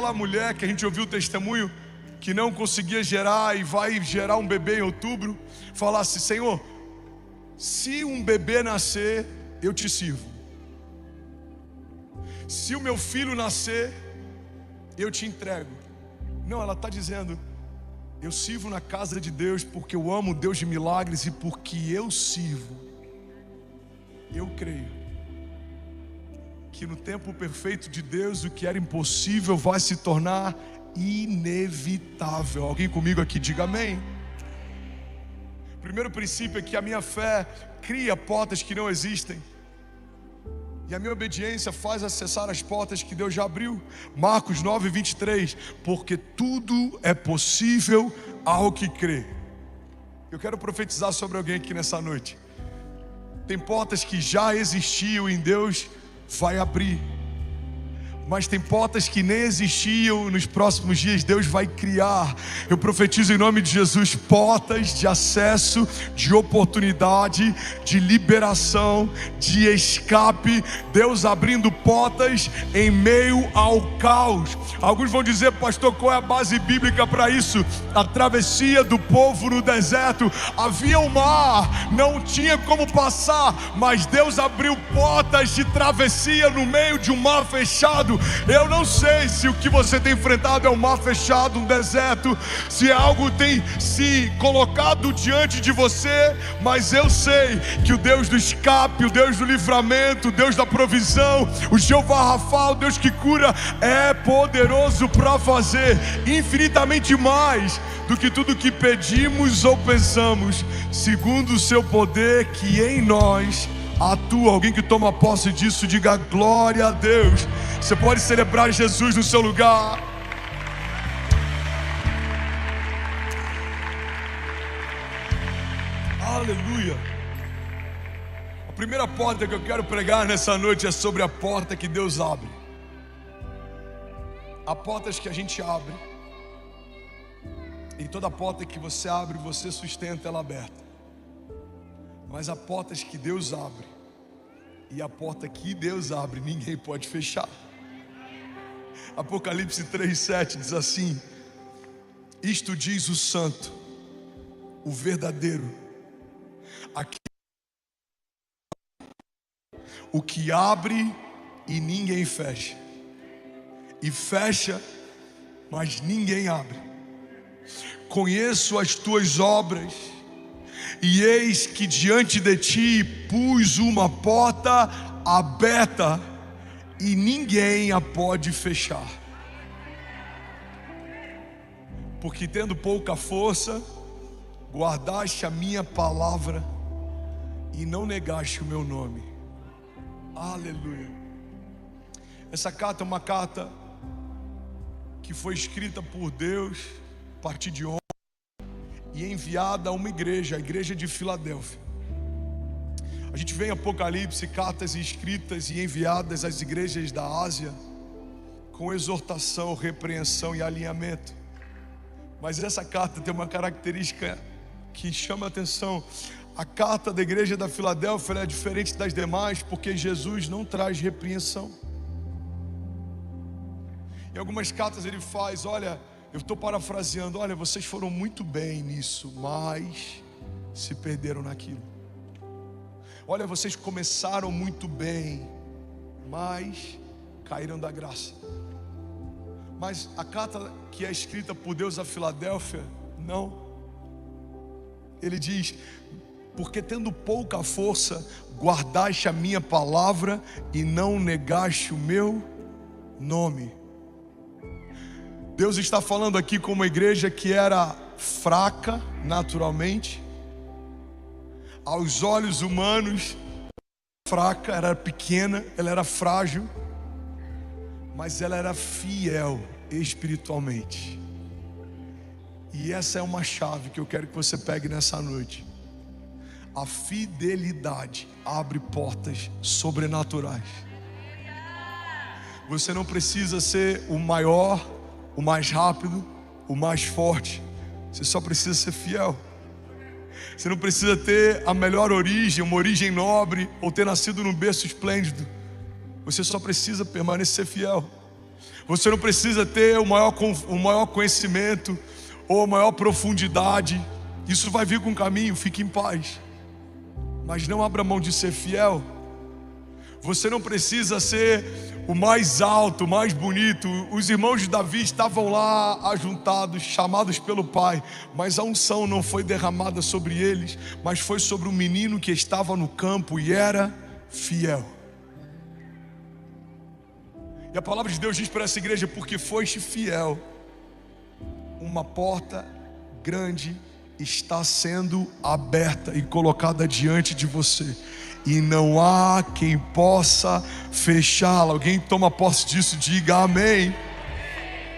Aquela mulher que a gente ouviu o testemunho, que não conseguia gerar e vai gerar um bebê em outubro, falasse: Senhor, se um bebê nascer, eu te sirvo. Se o meu filho nascer, eu te entrego. Não, ela está dizendo: eu sirvo na casa de Deus porque eu amo o Deus de milagres e porque eu sirvo. Eu creio que no tempo perfeito de Deus, o que era impossível vai se tornar inevitável. Alguém comigo aqui, diga amém. O primeiro princípio é que a minha fé cria portas que não existem, e a minha obediência faz acessar as portas que Deus já abriu. Marcos 9:23, porque tudo é possível ao que crê. Eu quero profetizar sobre alguém aqui nessa noite. Tem portas que já existiam em Deus, vai abrir. Mas tem portas que nem existiam, nos próximos dias Deus vai criar. Eu profetizo em nome de Jesus portas de acesso, de oportunidade, de liberação, de escape. Deus abrindo portas em meio ao caos. Alguns vão dizer: pastor, qual é a base bíblica para isso? A travessia do povo no deserto. Havia um mar, não tinha como passar, mas Deus abriu portas de travessia no meio de um mar fechado. Eu não sei se o que você tem enfrentado é um mar fechado, um deserto, se algo tem se colocado diante de você, mas eu sei que o Deus do escape, o Deus do livramento, o Deus da provisão, o Jeová Rafa, o Deus que cura, é poderoso para fazer infinitamente mais do que tudo que pedimos ou pensamos, segundo o seu poder que em nós atua. Alguém que toma posse disso, diga glória a Deus. Você pode celebrar Jesus no seu lugar. Aleluia. A primeira porta que eu quero pregar nessa noite é sobre a porta que Deus abre. Há portas que a gente abre, e toda porta que você abre, você sustenta ela aberta. Mas há portas que Deus abre, e a porta que Deus abre, ninguém pode fechar. Apocalipse 3:7 diz assim: isto diz o santo, o verdadeiro, o que abre e ninguém fecha, e fecha, mas ninguém abre. Conheço as tuas obras, e eis que diante de ti pus uma porta aberta, e ninguém a pode fechar. Porque tendo pouca força, guardaste a minha palavra, e não negaste o meu nome. Aleluia. Essa carta é uma carta que foi escrita por Deus a partir de ontem, e enviada a uma igreja, a igreja de Filadélfia. A gente vê em Apocalipse cartas escritas e enviadas às igrejas da Ásia, com exortação, repreensão e alinhamento. Mas essa carta tem uma característica que chama a atenção. A carta da igreja da Filadélfia é diferente das demais, porque Jesus não traz repreensão. Em algumas cartas ele faz: olha, eu estou parafraseando, olha, vocês foram muito bem nisso, mas se perderam naquilo. Olha, vocês começaram muito bem, mas caíram da graça. Mas a carta que é escrita por Deus a Filadélfia, não. Ele diz: porque tendo pouca força, guardaste a minha palavra e não negaste o meu nome. Deus está falando aqui com uma igreja que era fraca naturalmente, aos olhos humanos, fraca, ela era pequena, ela era frágil, mas ela era fiel espiritualmente. E essa é uma chave que eu quero que você pegue nessa noite. A fidelidade abre portas sobrenaturais. Você não precisa ser o maior, o mais rápido, o mais forte. Você só precisa ser fiel. Você não precisa ter a melhor origem, uma origem nobre, ou ter nascido num berço esplêndido. Você só precisa permanecer fiel. Você não precisa ter o maior conhecimento ou a maior profundidade. Isso vai vir com o caminho, fique em paz. Mas não abra mão de ser fiel. Você não precisa ser o mais alto, o mais bonito. Os irmãos de Davi estavam lá ajuntados, chamados pelo pai, mas a unção não foi derramada sobre eles, mas foi sobre um menino que estava no campo e era fiel. E a palavra de Deus diz para essa igreja: porque foste fiel, uma porta grande está sendo aberta e colocada diante de você, e não há quem possa fechá-la. Alguém toma posse disso, diga amém.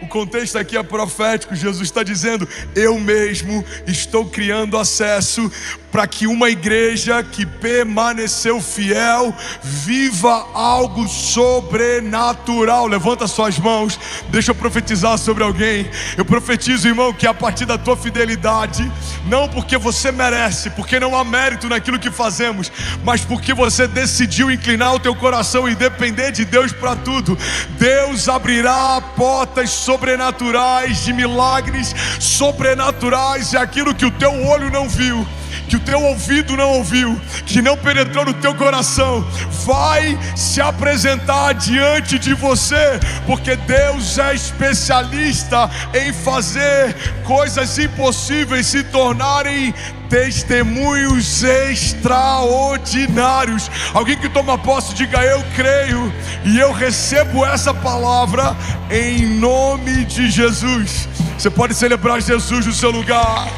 O contexto aqui é profético. Jesus está dizendo: eu mesmo estou criando acesso para que uma igreja que permaneceu fiel viva algo sobrenatural. Levanta suas mãos, deixa eu profetizar sobre alguém. Eu profetizo, irmão, que a partir da tua fidelidade, não porque você merece, porque não há mérito naquilo que fazemos, mas porque você decidiu inclinar o teu coração e depender de Deus para tudo, Deus abrirá portas sobrenaturais, de milagres sobrenaturais. E aquilo que o teu olho não viu, que o teu ouvido não ouviu, que não penetrou no teu coração, vai se apresentar diante de você, porque Deus é especialista em fazer coisas impossíveis se tornarem testemunhos extraordinários. Alguém que toma posse, diga: eu creio e eu recebo essa palavra em nome de Jesus. Você pode celebrar Jesus no seu lugar.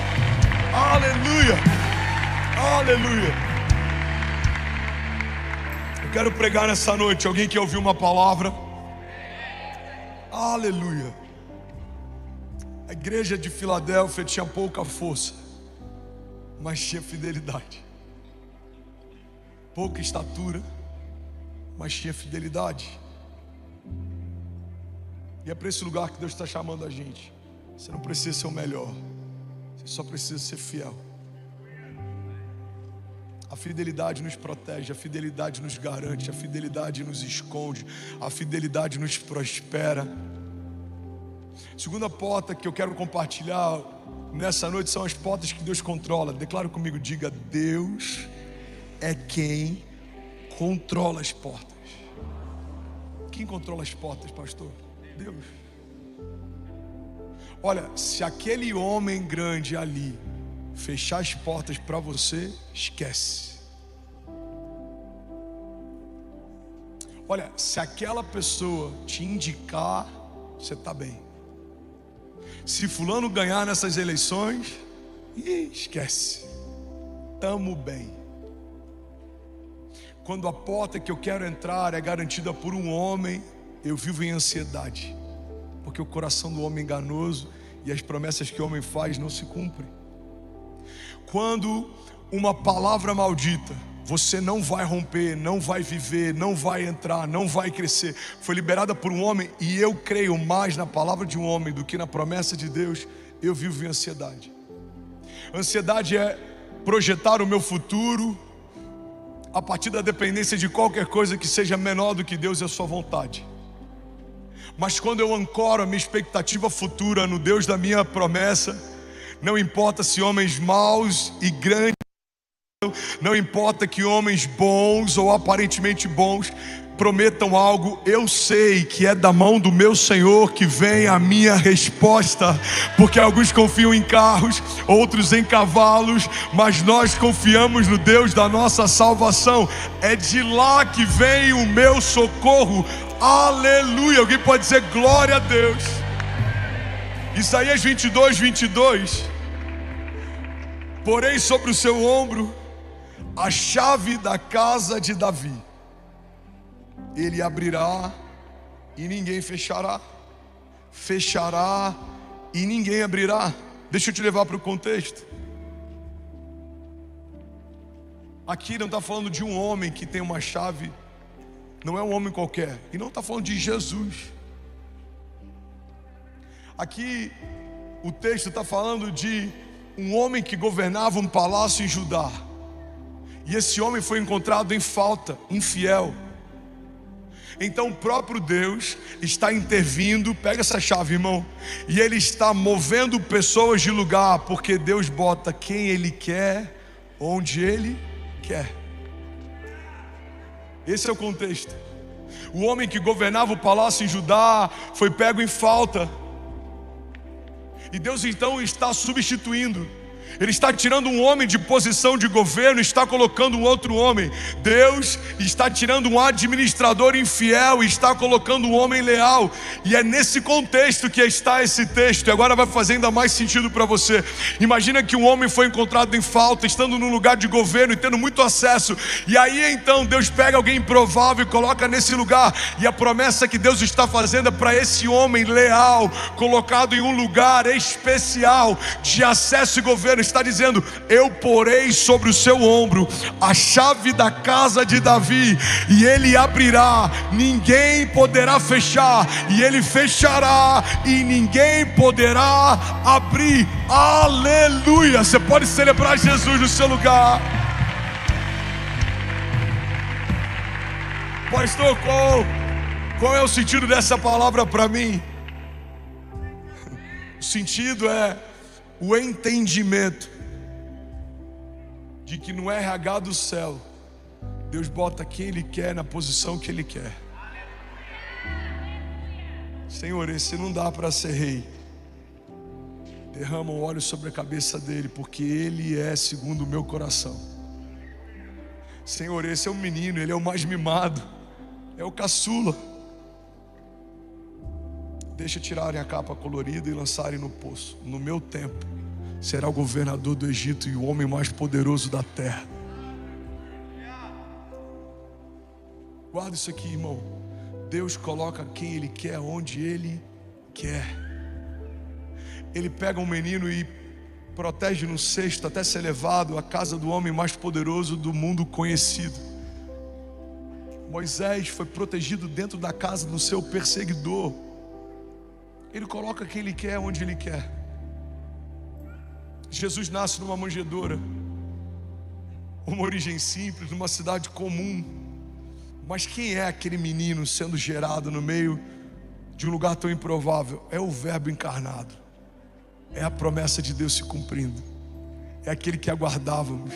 Aleluia, aleluia. Eu quero pregar nessa noite. Alguém que ouviu uma palavra? Aleluia. A igreja de Filadélfia tinha pouca força, mas tinha fidelidade. Pouca estatura, mas tinha fidelidade. E é para esse lugar que Deus está chamando a gente. Você não precisa ser o melhor, você só precisa ser fiel. A fidelidade nos protege, a fidelidade nos garante, a fidelidade nos esconde, a fidelidade nos prospera. Segunda porta que eu quero compartilhar nessa noite são as portas que Deus controla. Declara comigo, diga: Deus é quem controla as portas. Quem controla as portas, pastor? Deus. Olha, se aquele homem grande ali fechar as portas para você, esquece. Olha, se aquela pessoa te indicar, você está bem. Se fulano ganhar nessas eleições, esquece. Tamo bem. Quando a porta que eu quero entrar é garantida por um homem, eu vivo em ansiedade, porque o coração do homem é enganoso e as promessas que o homem faz não se cumprem. Quando uma palavra maldita, você não vai romper, não vai viver, não vai entrar, não vai crescer, foi liberada por um homem, e eu creio mais na palavra de um homem do que na promessa de Deus, eu vivo em ansiedade. Ansiedade é projetar o meu futuro a partir da dependência de qualquer coisa que seja menor do que Deus e a sua vontade. Mas quando eu ancoro a minha expectativa futura no Deus da minha promessa, não importa se homens maus e grandes, não importa que homens bons ou aparentemente bons prometam algo, eu sei que é da mão do meu Senhor que vem a minha resposta, porque alguns confiam em carros, outros em cavalos, mas nós confiamos no Deus da nossa salvação. É de lá que vem o meu socorro. Aleluia. Alguém pode dizer glória a Deus? Isaías 22:22. Porém sobre o seu ombro a chave da casa de Davi, ele abrirá e ninguém fechará, fechará e ninguém abrirá. Deixa eu te levar para o contexto. Aqui não está falando de um homem que tem uma chave, não é um homem qualquer, e não está falando de Jesus. Aqui o texto está falando de um homem que governava um palácio em Judá, e esse homem foi encontrado em falta, infiel. Então o próprio Deus está intervindo, pega essa chave, irmão, e Ele está movendo pessoas de lugar, porque Deus bota quem Ele quer, onde Ele quer. Esse é o contexto. O homem que governava o palácio em Judá foi pego em falta, e Deus então está substituindo. Ele está tirando um homem de posição de governo, está colocando um outro homem. Deus está tirando um administrador infiel e está colocando um homem leal. E é nesse contexto que está esse texto. E agora vai fazer ainda mais sentido para você. Imagina que um homem foi encontrado em falta, estando num lugar de governo e tendo muito acesso. E aí então Deus pega alguém improvável e coloca nesse lugar. E a promessa que Deus está fazendo é para esse homem leal, colocado em um lugar especial de acesso e governo. Está dizendo: eu porei sobre o seu ombro a chave da casa de Davi, e ele abrirá, ninguém poderá fechar, e ele fechará, e ninguém poderá abrir. Aleluia! Você pode celebrar Jesus no seu lugar. Pastor, qual é o sentido dessa palavra para mim? O sentido é o entendimento de que no RH do céu, Deus bota quem Ele quer na posição que Ele quer. Senhor, esse não dá para ser rei. Derrama um óleo sobre a cabeça dele, porque ele é segundo o meu coração. Senhor, esse é o menino, ele é o mais mimado, é o caçula. Deixa tirarem a capa colorida e lançarem no poço. No meu tempo, será o governador do Egito e o homem mais poderoso da terra. Guarda isso aqui, irmão. Deus coloca quem Ele quer, onde Ele quer. Ele pega um menino e protege no cesto até ser levado à casa do homem mais poderoso do mundo conhecido. Moisés foi protegido dentro da casa do seu perseguidor. Ele coloca quem Ele quer, onde Ele quer. Jesus nasce numa manjedoura, uma origem simples, numa cidade comum. Mas quem é aquele menino sendo gerado no meio de um lugar tão improvável? É o Verbo encarnado. É a promessa de Deus se cumprindo. É aquele que aguardávamos.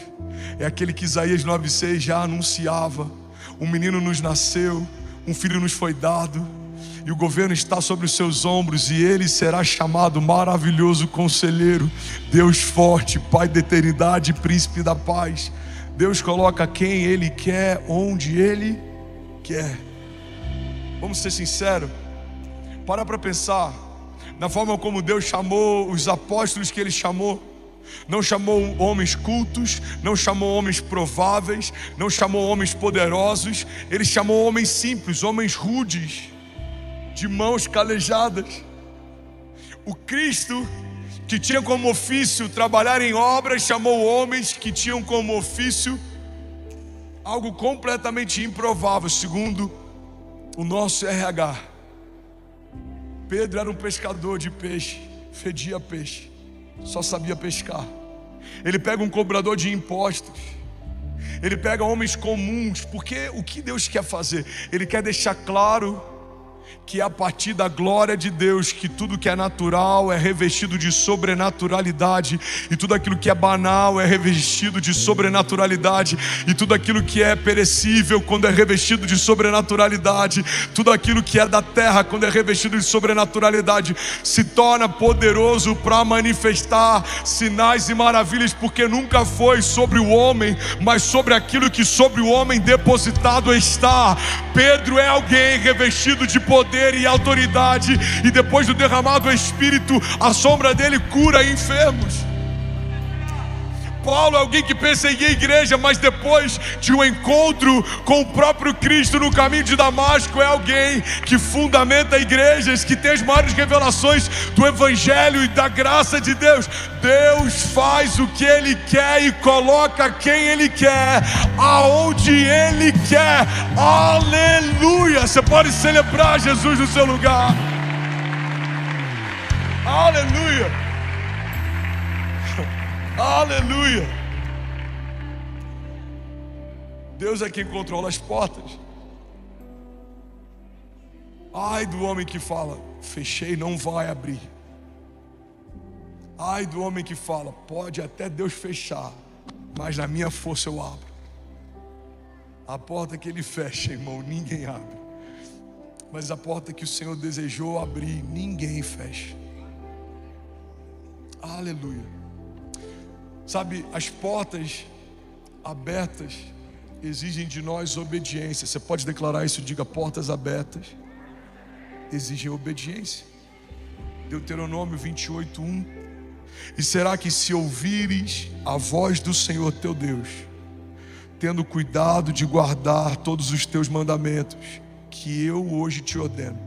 É aquele que Isaías 9,6 já anunciava. Um menino nos nasceu, um filho nos foi dado, e o governo está sobre os seus ombros, e ele será chamado Maravilhoso Conselheiro, Deus Forte, Pai da Eternidade, Príncipe da Paz. Deus coloca quem Ele quer, onde Ele quer. Vamos ser sinceros. Para pensar na forma como Deus chamou os apóstolos que Ele chamou. Não chamou homens cultos, não chamou homens prováveis, não chamou homens poderosos. Ele chamou homens simples, homens rudes, de mãos calejadas. O Cristo, que tinha como ofício trabalhar em obras, chamou homens que tinham como ofício algo completamente improvável, segundo o nosso RH. Pedro era um pescador de peixe, fedia peixe, só sabia pescar. Ele pega um cobrador de impostos, ele pega homens comuns, porque o que Deus quer fazer? Ele quer deixar claro que é a partir da glória de Deus que tudo que é natural é revestido de sobrenaturalidade, e tudo aquilo que é banal é revestido de sobrenaturalidade, e tudo aquilo que é perecível, quando é revestido de sobrenaturalidade, tudo aquilo que é da terra, quando é revestido de sobrenaturalidade, se torna poderoso para manifestar sinais e maravilhas, porque nunca foi sobre o homem, mas sobre aquilo que sobre o homem depositado está. Pedro é alguém revestido de poder e autoridade, e depois do derramado Espírito, a sombra dele cura enfermos. Paulo é alguém que perseguia a igreja, mas depois de um encontro com o próprio Cristo no caminho de Damasco, é alguém que fundamenta igrejas, que tem as maiores revelações do Evangelho e da graça de Deus. Deus faz o que Ele quer e coloca quem Ele quer, aonde Ele quer. Aleluia! Você pode celebrar Jesus no seu lugar. Aleluia! Aleluia! Deus é quem controla as portas. Ai do homem que fala, fechei, não vai abrir. Ai do homem que fala, pode até Deus fechar, mas na minha força eu abro. A porta que ele fecha, irmão, ninguém abre. Mas a porta que o Senhor desejou abrir, ninguém fecha. Aleluia. Sabe, as portas abertas exigem de nós obediência. Você pode declarar isso? Diga: portas abertas exigem obediência. Deuteronômio 28:1. E será que se ouvires a voz do Senhor teu Deus, tendo cuidado de guardar todos os teus mandamentos, que eu hoje te ordeno,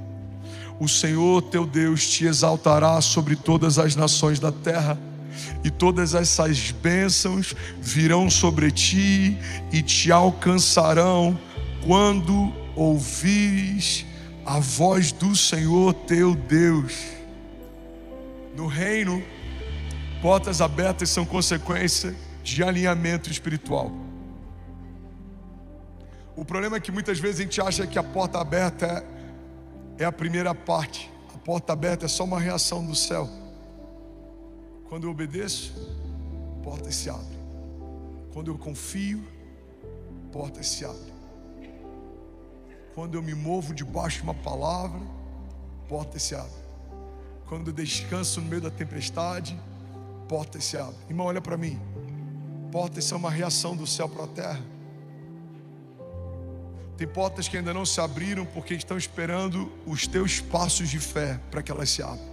o Senhor teu Deus te exaltará sobre todas as nações da terra, e todas essas bênçãos virão sobre ti e te alcançarão quando ouvires a voz do Senhor teu Deus. No reino, portas abertas são consequência de alinhamento espiritual. O problema é que muitas vezes a gente acha que a porta aberta é a primeira parte. A porta aberta é só uma reação do céu. Quando eu obedeço, portas se abrem. Quando eu confio, portas se abrem. Quando eu me movo debaixo de uma palavra, portas se abrem. Quando eu descanso no meio da tempestade, portas se abrem. Irmão, olha para mim. Portas são uma reação do céu para a terra. Tem portas que ainda não se abriram porque estão esperando os teus passos de fé para que elas se abram.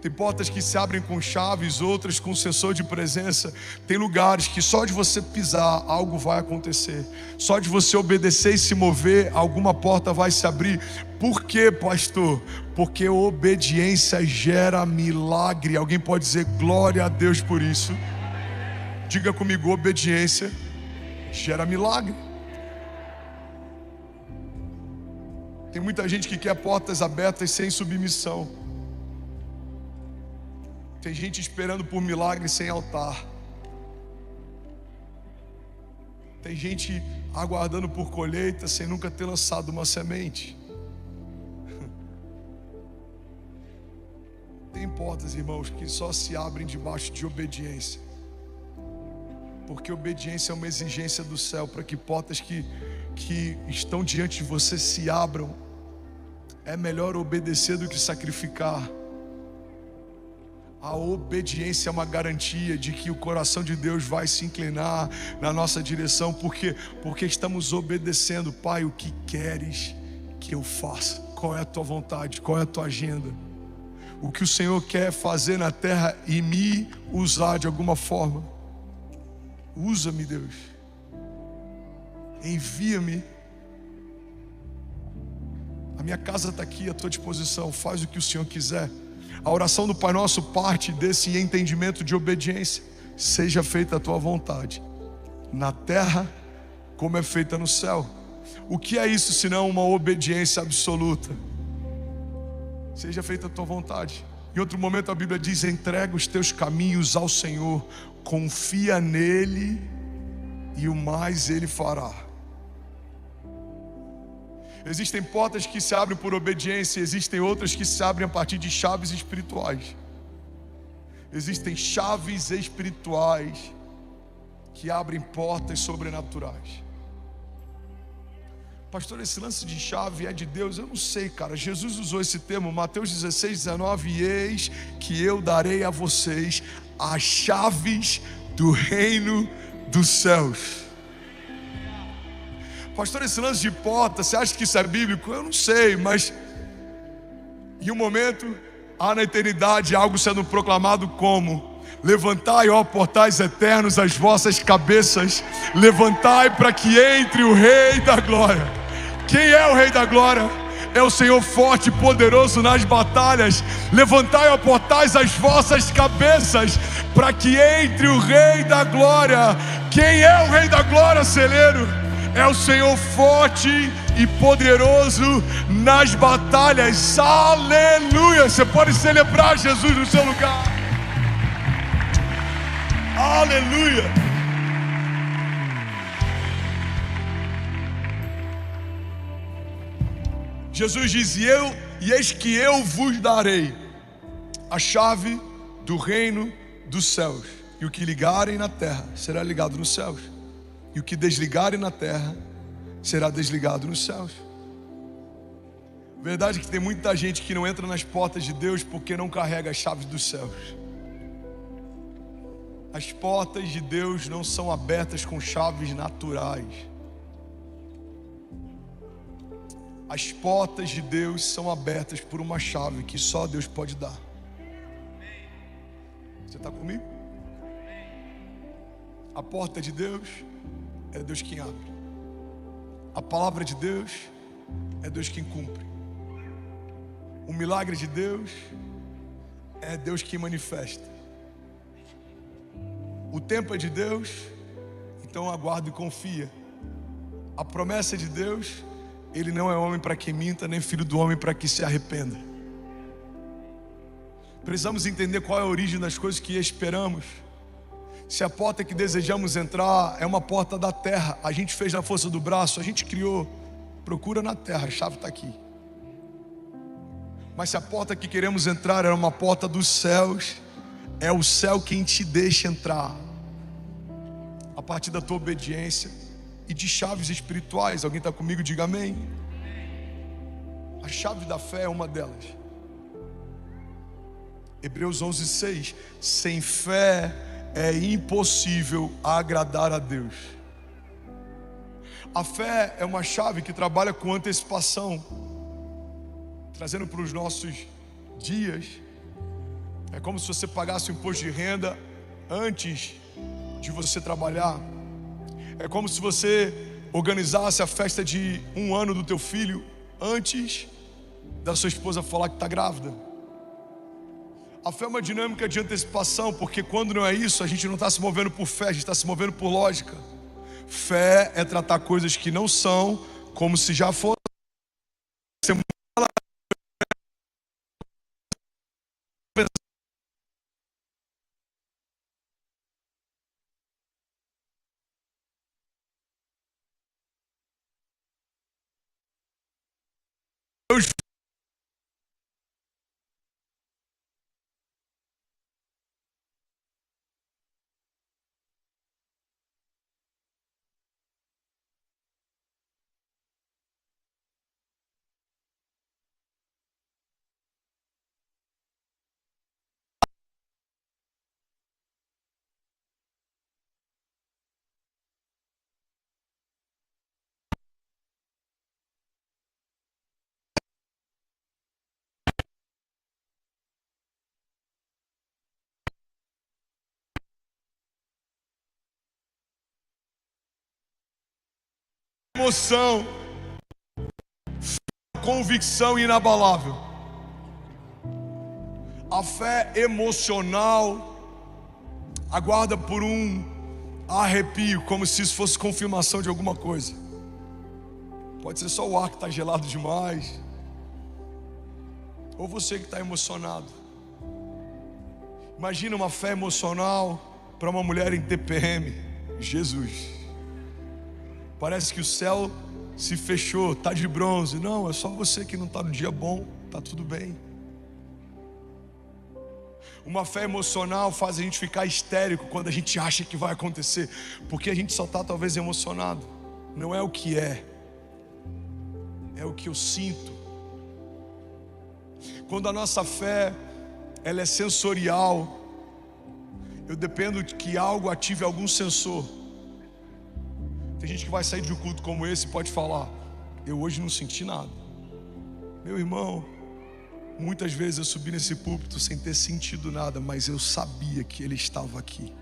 Tem portas que se abrem com chaves, outras com sensor de presença. Tem lugares que só de você pisar, algo vai acontecer. Só de você obedecer e se mover, alguma porta vai se abrir. Por quê, pastor? Porque obediência gera milagre. Alguém pode dizer glória a Deus por isso? Diga comigo: obediência gera milagre. Tem muita gente que quer portas abertas sem submissão. Tem gente esperando por milagre sem altar. Tem gente aguardando por colheita sem nunca ter lançado uma semente. Tem portas, irmãos, que só se abrem debaixo de obediência. Porque obediência é uma exigência do céu para que portas que estão diante de você se abram. É melhor obedecer do que sacrificar. A obediência é uma garantia de que o coração de Deus vai se inclinar na nossa direção. Por quê? Porque estamos obedecendo. Pai, o que queres que eu faça? Qual é a tua vontade? Qual é a tua agenda? O que o Senhor quer fazer na terra e me usar de alguma forma? Usa-me, Deus. Envia-me. A minha casa está aqui à tua disposição. Faz o que o Senhor quiser. A oração do Pai Nosso parte desse entendimento de obediência. Seja feita a tua vontade, na terra como é feita no céu. O que é isso senão uma obediência absoluta? Seja feita a tua vontade. Em outro momento a Bíblia diz: entrega os teus caminhos ao Senhor, confia nele e o mais ele fará. Existem portas que se abrem por obediência, existem outras que se abrem a partir de chaves espirituais. Existem chaves espirituais que abrem portas sobrenaturais. Pastor, esse lance de chave é de Deus? Eu não sei, cara. Jesus usou esse termo, Mateus 16:19, e eis que eu darei a vocês as chaves do reino dos céus. Pastor, esse lance de porta, você acha que isso é bíblico? Eu não sei, mas em um momento, há na eternidade algo sendo proclamado como: levantai, ó portais eternos, as vossas cabeças, levantai para que entre o Rei da Glória. Quem é o Rei da Glória? É o Senhor forte e poderoso nas batalhas. Levantai, ó portais, as vossas cabeças, para que entre o Rei da Glória. Quem é o Rei da Glória, celeiro? É o Senhor forte e poderoso nas batalhas. Aleluia! Você pode celebrar Jesus no seu lugar. Aleluia! Jesus diz: e eis que eu vos darei a chave do reino dos céus. E o que ligarem na terra será ligado nos céus, e o que desligarem na terra será desligado nos céus. Verdade é que tem muita gente que não entra nas portas de Deus porque não carrega as chaves dos céus. As portas de Deus não são abertas com chaves naturais. As portas de Deus são abertas por uma chave que só Deus pode dar. Você está comigo? A porta de Deus é Deus quem abre. A palavra de Deus é Deus quem cumpre. O milagre de Deus é Deus quem manifesta. O tempo é de Deus, então aguarda e confia. A promessa de Deus, Ele não é homem para que minta, nem filho do homem para que se arrependa. Precisamos entender qual é a origem das coisas que esperamos. Se a porta que desejamos entrar é uma porta da terra, a gente fez na força do braço, a gente criou, procura na terra, a chave está aqui. Mas se a porta que queremos entrar é uma porta dos céus, é o céu quem te deixa entrar, a partir da tua obediência e de chaves espirituais. Alguém está comigo? Diga amém. A chave da fé é uma delas. Hebreus 11:6. Sem fé é impossível agradar a Deus. A fé é uma chave que trabalha com antecipação, trazendo para os nossos dias. É como se você pagasse o imposto de renda antes de você trabalhar. É como se você organizasse a festa de 1 ano do teu filho antes da sua esposa falar que está grávida. A fé é uma dinâmica de antecipação, porque quando não é isso, a gente não está se movendo por fé, a gente está se movendo por lógica. Fé é tratar coisas que não são como se já fossem. Emoção, convicção inabalável. A fé emocional aguarda por um arrepio, como se isso fosse confirmação de alguma coisa. Pode ser só o ar que está gelado demais, ou você que está emocionado. Imagina uma fé emocional para uma mulher em TPM. Jesus, parece que o céu se fechou, está de bronze. Não, é só você que não está no dia bom, está tudo bem. Uma fé emocional faz a gente ficar histérico quando a gente acha que vai acontecer, porque a gente só está talvez emocionado. Não é o que é o que eu sinto. Quando a nossa fé ela é sensorial, eu dependo de que algo ative algum sensor. Tem gente que vai sair de um culto como esse e pode falar: eu hoje não senti nada. Meu irmão, muitas vezes eu subi nesse púlpito sem ter sentido nada, mas eu sabia que Ele estava aqui.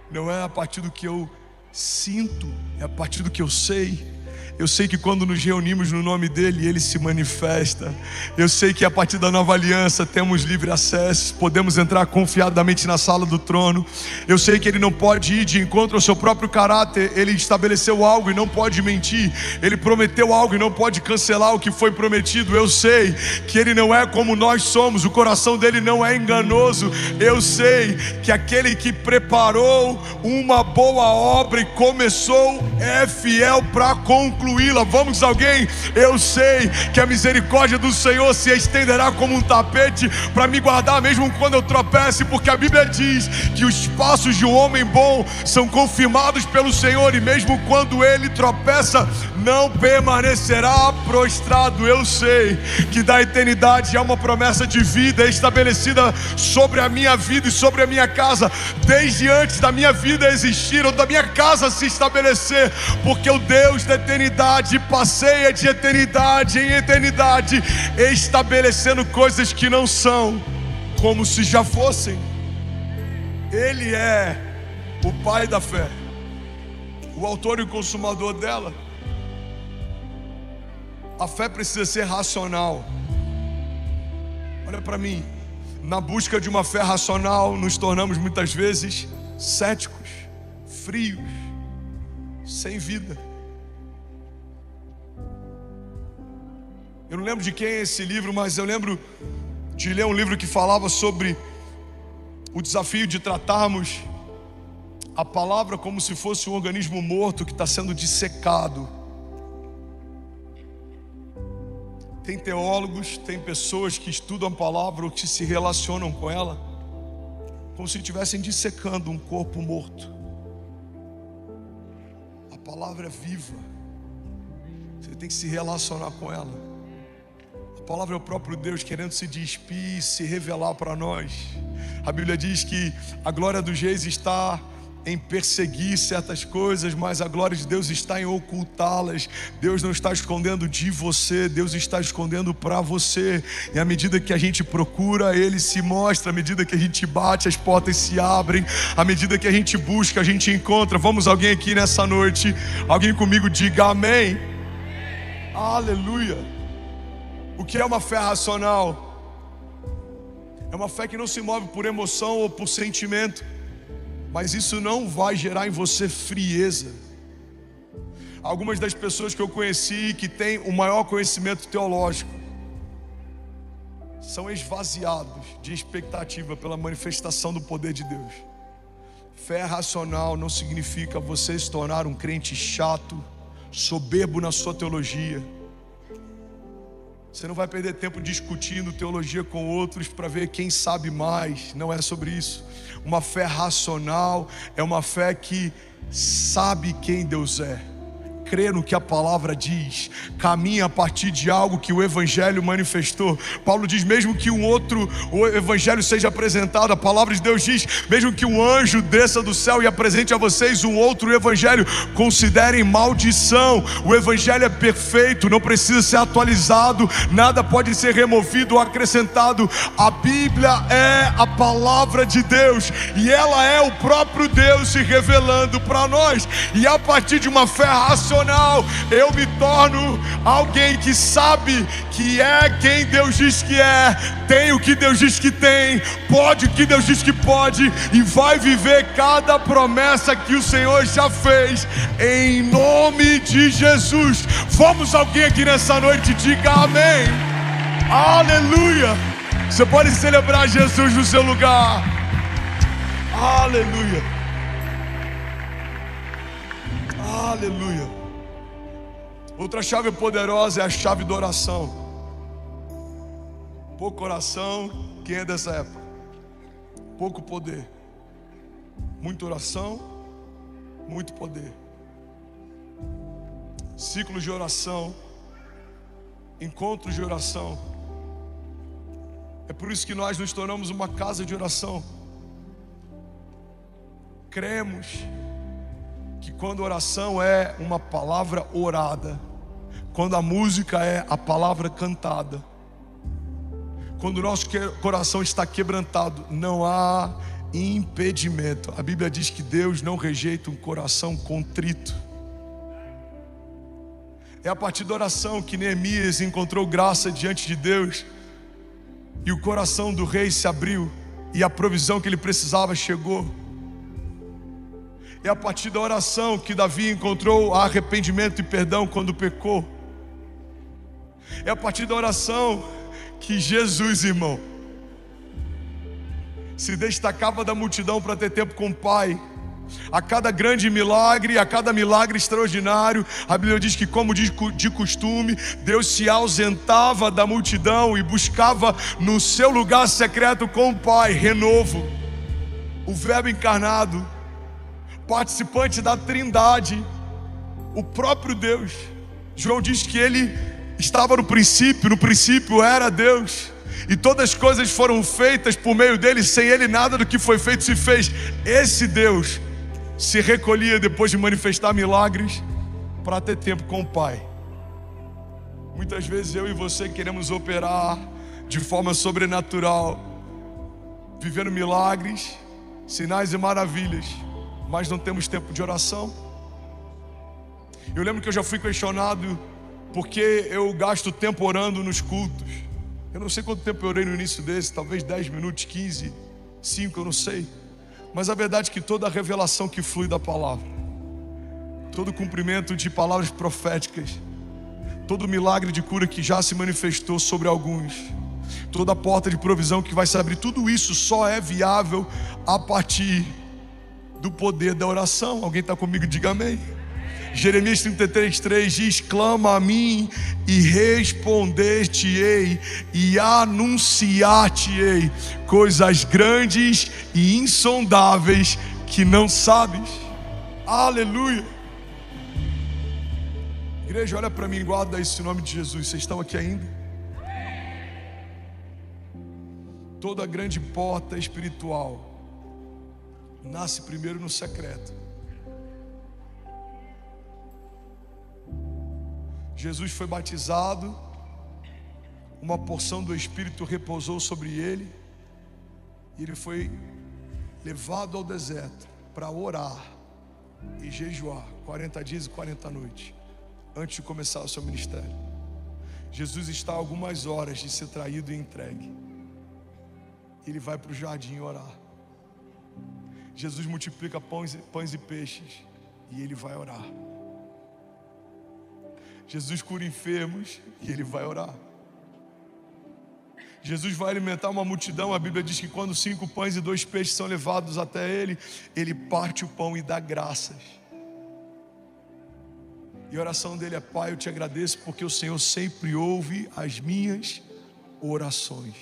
Não é a partir do que eu sinto, é a partir do que eu sei. Eu sei que quando nos reunimos no nome dEle, Ele se manifesta. Eu sei que a partir da nova aliança temos livre acesso, podemos entrar confiadamente na sala do trono. Eu sei que Ele não pode ir de encontro ao seu próprio caráter. Ele estabeleceu algo e não pode mentir. Ele prometeu algo e não pode cancelar o que foi prometido. Eu sei que Ele não é como nós somos, o coração dEle não é enganoso. Eu sei que aquele que preparou uma boa obra e começou é fiel para concluir. concluí-la. Vamos, alguém? Eu sei que a misericórdia do Senhor se estenderá como um tapete para me guardar mesmo quando eu tropece, porque a Bíblia diz que os passos de um homem bom são confirmados pelo Senhor, e mesmo quando ele tropeça, não permanecerá prostrado. Eu sei que da eternidade há uma promessa de vida estabelecida sobre a minha vida e sobre a minha casa, desde antes da minha vida existir ou da minha casa se estabelecer, porque o Deus da eternidade passeia de eternidade em eternidade, estabelecendo coisas que não são como se já fossem. Ele é o Pai da fé, o autor e o consumador dela. A fé precisa ser racional. Olha para mim, na busca de uma fé racional, nos tornamos muitas vezes céticos, frios, sem vida. Eu não lembro de quem é esse livro, mas eu lembro de ler um livro que falava sobre o desafio de tratarmos a palavra como se fosse um organismo morto que está sendo dissecado. Tem teólogos, tem pessoas que estudam a palavra ou que se relacionam com ela como se estivessem dissecando um corpo morto. A palavra é viva, você tem que se relacionar com ela. A palavra é o próprio Deus querendo se despir, se revelar para nós. A Bíblia diz que a glória dos reis está em perseguir certas coisas, mas a glória de Deus está em ocultá-las. Deus não está escondendo de você, Deus está escondendo para você. E à medida que a gente procura, Ele se mostra. À medida que a gente bate, as portas se abrem. À medida que a gente busca, a gente encontra. Vamos, alguém aqui nessa noite, alguém comigo diga amém. Aleluia. O que é uma fé racional? É uma fé que não se move por emoção ou por sentimento, mas isso não vai gerar em você frieza. Algumas das pessoas que eu conheci que têm o maior conhecimento teológico são esvaziados de expectativa pela manifestação do poder de Deus. Fé racional não significa você se tornar um crente chato, soberbo na sua teologia. Você não vai perder tempo discutindo teologia com outros para ver quem sabe mais. Não é sobre isso. Uma fé racional é uma fé que sabe quem Deus é, crê no que a palavra diz, caminha a partir de algo que o Evangelho manifestou. Paulo diz, mesmo que o Evangelho seja apresentado, a palavra de Deus diz, mesmo que um anjo desça do céu e apresente a vocês um outro Evangelho, considerem maldição. O Evangelho é perfeito, não precisa ser atualizado, nada pode ser removido ou acrescentado. A Bíblia é a palavra de Deus, e ela é o próprio Deus se revelando para nós. E a partir de uma fé racional, eu me torno alguém que sabe que é quem Deus diz que é, tem o que Deus diz que tem, pode o que Deus diz que pode, e vai viver cada promessa que o Senhor já fez, em nome de Jesus. Vamos, alguém aqui nessa noite, diga amém. Aleluia. Você pode celebrar Jesus no seu lugar. Aleluia. Aleluia. Outra chave poderosa é a chave da oração. Pouco oração, quem é dessa época? Pouco poder. Muita oração, muito poder. Ciclos de oração, encontros de oração. É por isso que nós nos tornamos uma casa de oração. Cremos que quando a oração é uma palavra orada, quando a música é a palavra cantada, quando o nosso coração está quebrantado, não há impedimento. A Bíblia diz que Deus não rejeita um coração contrito. É a partir da oração que Neemias encontrou graça diante de Deus, e o coração do rei se abriu, e a provisão que ele precisava chegou. É a partir da oração que Davi encontrou arrependimento e perdão quando pecou. É a partir da oração que Jesus, irmão, se destacava da multidão para ter tempo com o Pai. A cada grande milagre, a cada milagre extraordinário, a Bíblia diz que, como de costume, Deus se ausentava da multidão e buscava no seu lugar secreto com o Pai renovo. O Verbo encarnado, participante da Trindade, o próprio Deus. João diz que ele estava no princípio era Deus, e todas as coisas foram feitas por meio dele, sem ele nada do que foi feito se fez. Esse Deus se recolhia depois de manifestar milagres para ter tempo com o Pai. Muitas vezes eu e você queremos operar de forma sobrenatural, vivendo milagres, sinais e maravilhas, mas não temos tempo de oração. Eu lembro que eu já fui questionado porque eu gasto tempo orando nos cultos. Eu não sei quanto tempo eu orei no início desse, talvez 10 minutos, 15, 5, eu não sei. Mas a verdade é que toda a revelação que flui da palavra, todo o cumprimento de palavras proféticas, todo milagre de cura que já se manifestou sobre alguns, toda a porta de provisão que vai se abrir, tudo isso só é viável a partir do poder da oração. Alguém está comigo? Diga amém. Jeremias 33:3 diz: clama a mim e responder-te-ei e anunciar-te-ei coisas grandes e insondáveis que não sabes. Aleluia. Igreja, olha para mim, guarda isso em nome de Jesus. Vocês estão aqui ainda? Toda grande porta espiritual nasce primeiro no secreto. Jesus foi batizado, uma porção do Espírito repousou sobre ele, e ele foi levado ao deserto para orar e jejuar 40 dias e 40 noites, antes de começar o seu ministério. Jesus está a algumas horas de ser traído e entregue. Ele vai para o jardim orar. Jesus multiplica pães e peixes, e ele vai orar. Jesus cura enfermos e ele vai orar. Jesus vai alimentar uma multidão. A Bíblia diz que quando 5 pães e 2 peixes são levados até ele, ele parte o pão e dá graças. E a oração dele é: Pai, eu te agradeço porque o Senhor sempre ouve as minhas orações.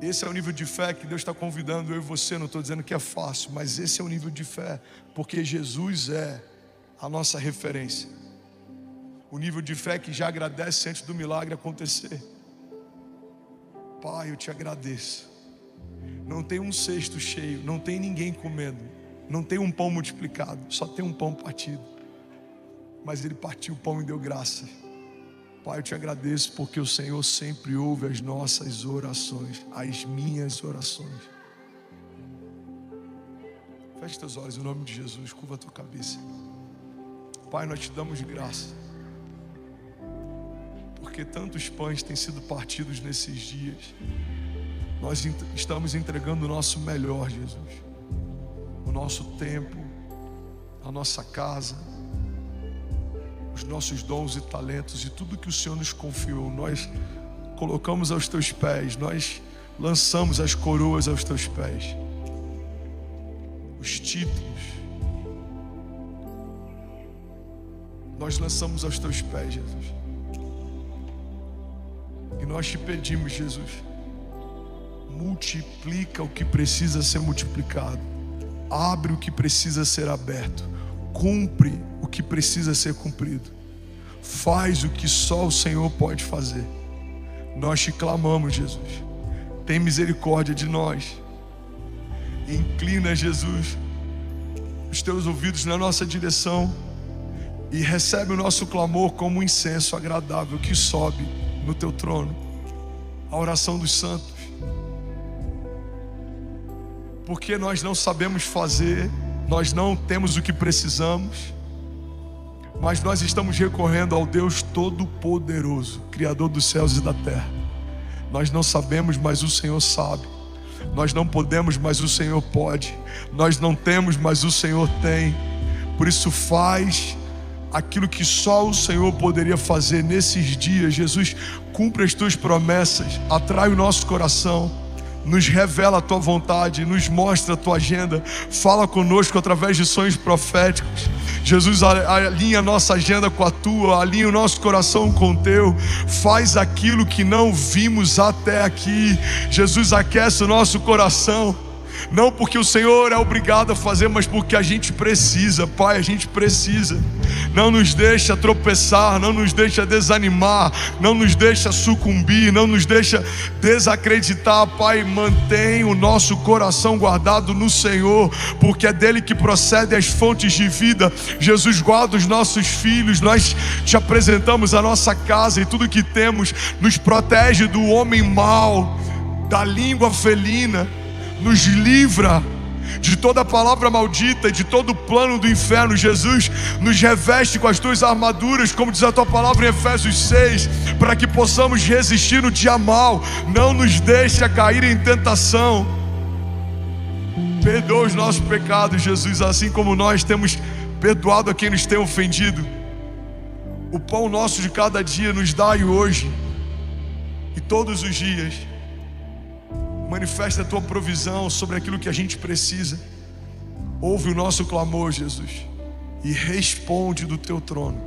Esse é o nível de fé que Deus está convidando eu e você. Não estou dizendo que é fácil, mas esse é o nível de fé, porque Jesus é a nossa referência. O nível de fé que já agradece antes do milagre acontecer. Pai, eu te agradeço. Não tem um cesto cheio, não tem ninguém comendo, não tem um pão multiplicado, só tem um pão partido. Mas ele partiu o pão e deu graça. Pai, eu te agradeço porque o Senhor sempre ouve as nossas orações, as minhas orações. Feche teus olhos em nome de Jesus, curva a tua cabeça. Pai, nós te damos graça, porque tantos pães têm sido partidos nesses dias. Nós estamos entregando o nosso melhor, Jesus, o nosso tempo, a nossa casa, os nossos dons e talentos e tudo que o Senhor nos confiou. Nós colocamos aos teus pés, nós lançamos as coroas aos teus pés, os títulos nós lançamos aos teus pés, Jesus. E nós te pedimos, Jesus, multiplica o que precisa ser multiplicado, abre o que precisa ser aberto, cumpre o que precisa ser cumprido, faz o que só o Senhor pode fazer. Nós te clamamos, Jesus, tem misericórdia de nós. Inclina, Jesus, os teus ouvidos na nossa direção e recebe o nosso clamor como um incenso agradável que sobe no teu trono, a oração dos santos. Porque nós não sabemos fazer, nós não temos o que precisamos, mas nós estamos recorrendo ao Deus Todo-Poderoso, Criador dos céus e da terra. Nós não sabemos, mas o Senhor sabe. Nós não podemos, mas o Senhor pode. Nós não temos, mas o Senhor tem. Por isso faz aquilo que só o Senhor poderia fazer nesses dias. Jesus, cumpre as tuas promessas, atrai o nosso coração, nos revela a tua vontade, nos mostra a tua agenda, fala conosco através de sonhos proféticos. Jesus, alinha a nossa agenda com a tua, alinha o nosso coração com o teu, faz aquilo que não vimos até aqui. Jesus, aquece o nosso coração, não porque o Senhor é obrigado a fazer, mas porque a gente precisa. Pai, a gente precisa. Não nos deixa tropeçar, não nos deixa desanimar, não nos deixa sucumbir, não nos deixa desacreditar. Pai, mantém o nosso coração guardado no Senhor, porque é dele que procedem as fontes de vida. Jesus, guarda os nossos filhos, nós te apresentamos a nossa casa e tudo que temos. Nos protege do homem mau, da língua felina, nos livra de toda palavra maldita e de todo plano do inferno. Jesus, nos reveste com as tuas armaduras, como diz a tua palavra em Efésios 6, para que possamos resistir no dia mal. Não nos deixa cair em tentação. Perdoa os nossos pecados, Jesus, assim como nós temos perdoado a quem nos tem ofendido. O pão nosso de cada dia nos dai hoje e todos os dias. Manifesta a tua provisão sobre aquilo que a gente precisa. Ouve o nosso clamor, Jesus, e responde do teu trono.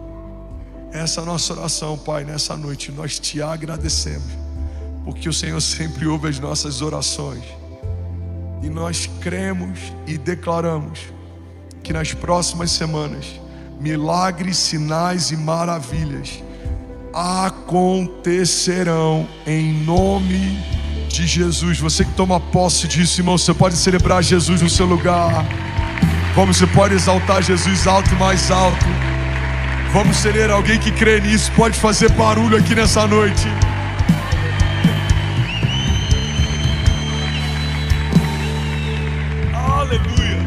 Essa é a nossa oração, Pai, nessa noite. Nós te agradecemos, porque o Senhor sempre ouve as nossas orações. E nós cremos e declaramos que nas próximas semanas, milagres, sinais e maravilhas acontecerão em nome de Jesus. Você que toma posse disso, irmão, você pode celebrar Jesus no seu lugar. Vamos, você pode exaltar Jesus alto e mais alto. Vamos ser alguém que crê nisso. Pode fazer barulho aqui nessa noite. Aleluia.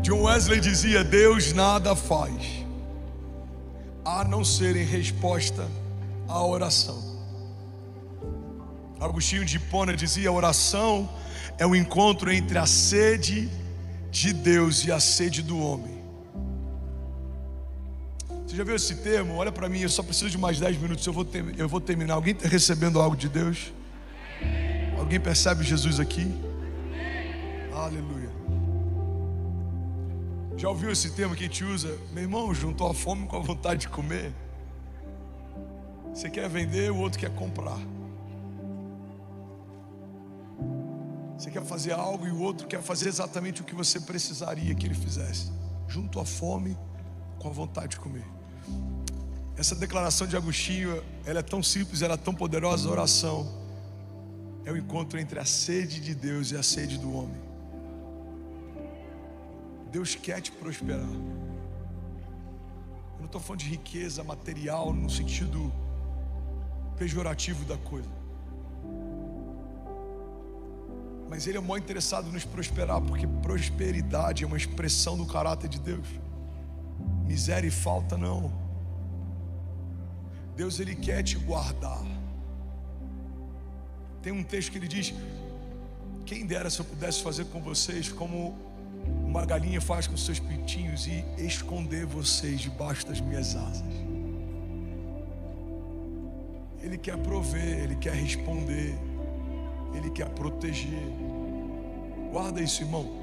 John Wesley dizia: Deus nada faz a não ser em resposta à oração. Agostinho de Hipona dizia: a oração é o encontro entre a sede de Deus e a sede do homem. Você já viu esse termo? Olha para mim, eu só preciso de mais 10 minutos, eu vou terminar. Alguém está recebendo algo de Deus? Alguém percebe Jesus aqui? Aleluia. Já ouviu esse termo que a gente usa? Meu irmão, juntou a fome com a vontade de comer. Você quer vender, o outro quer comprar. Você quer fazer algo e o outro quer fazer exatamente o que você precisaria que ele fizesse. Junto à fome com a vontade de comer. Essa declaração de Agostinho, ela é tão simples, ela é tão poderosa. A oração é o encontro entre a sede de Deus e a sede do homem. Deus quer te prosperar. Eu não estou falando de riqueza material no sentido pejorativo da coisa, mas Ele é muito interessado em nos prosperar, porque prosperidade é uma expressão do caráter de Deus. Miséria e falta não. Deus, Ele quer te guardar. Tem um texto que ele diz: quem dera se eu pudesse fazer com vocês como uma galinha faz com seus pintinhos, e esconder vocês debaixo das minhas asas. Ele quer prover, Ele quer responder, Ele quer proteger. Guarda isso, irmão.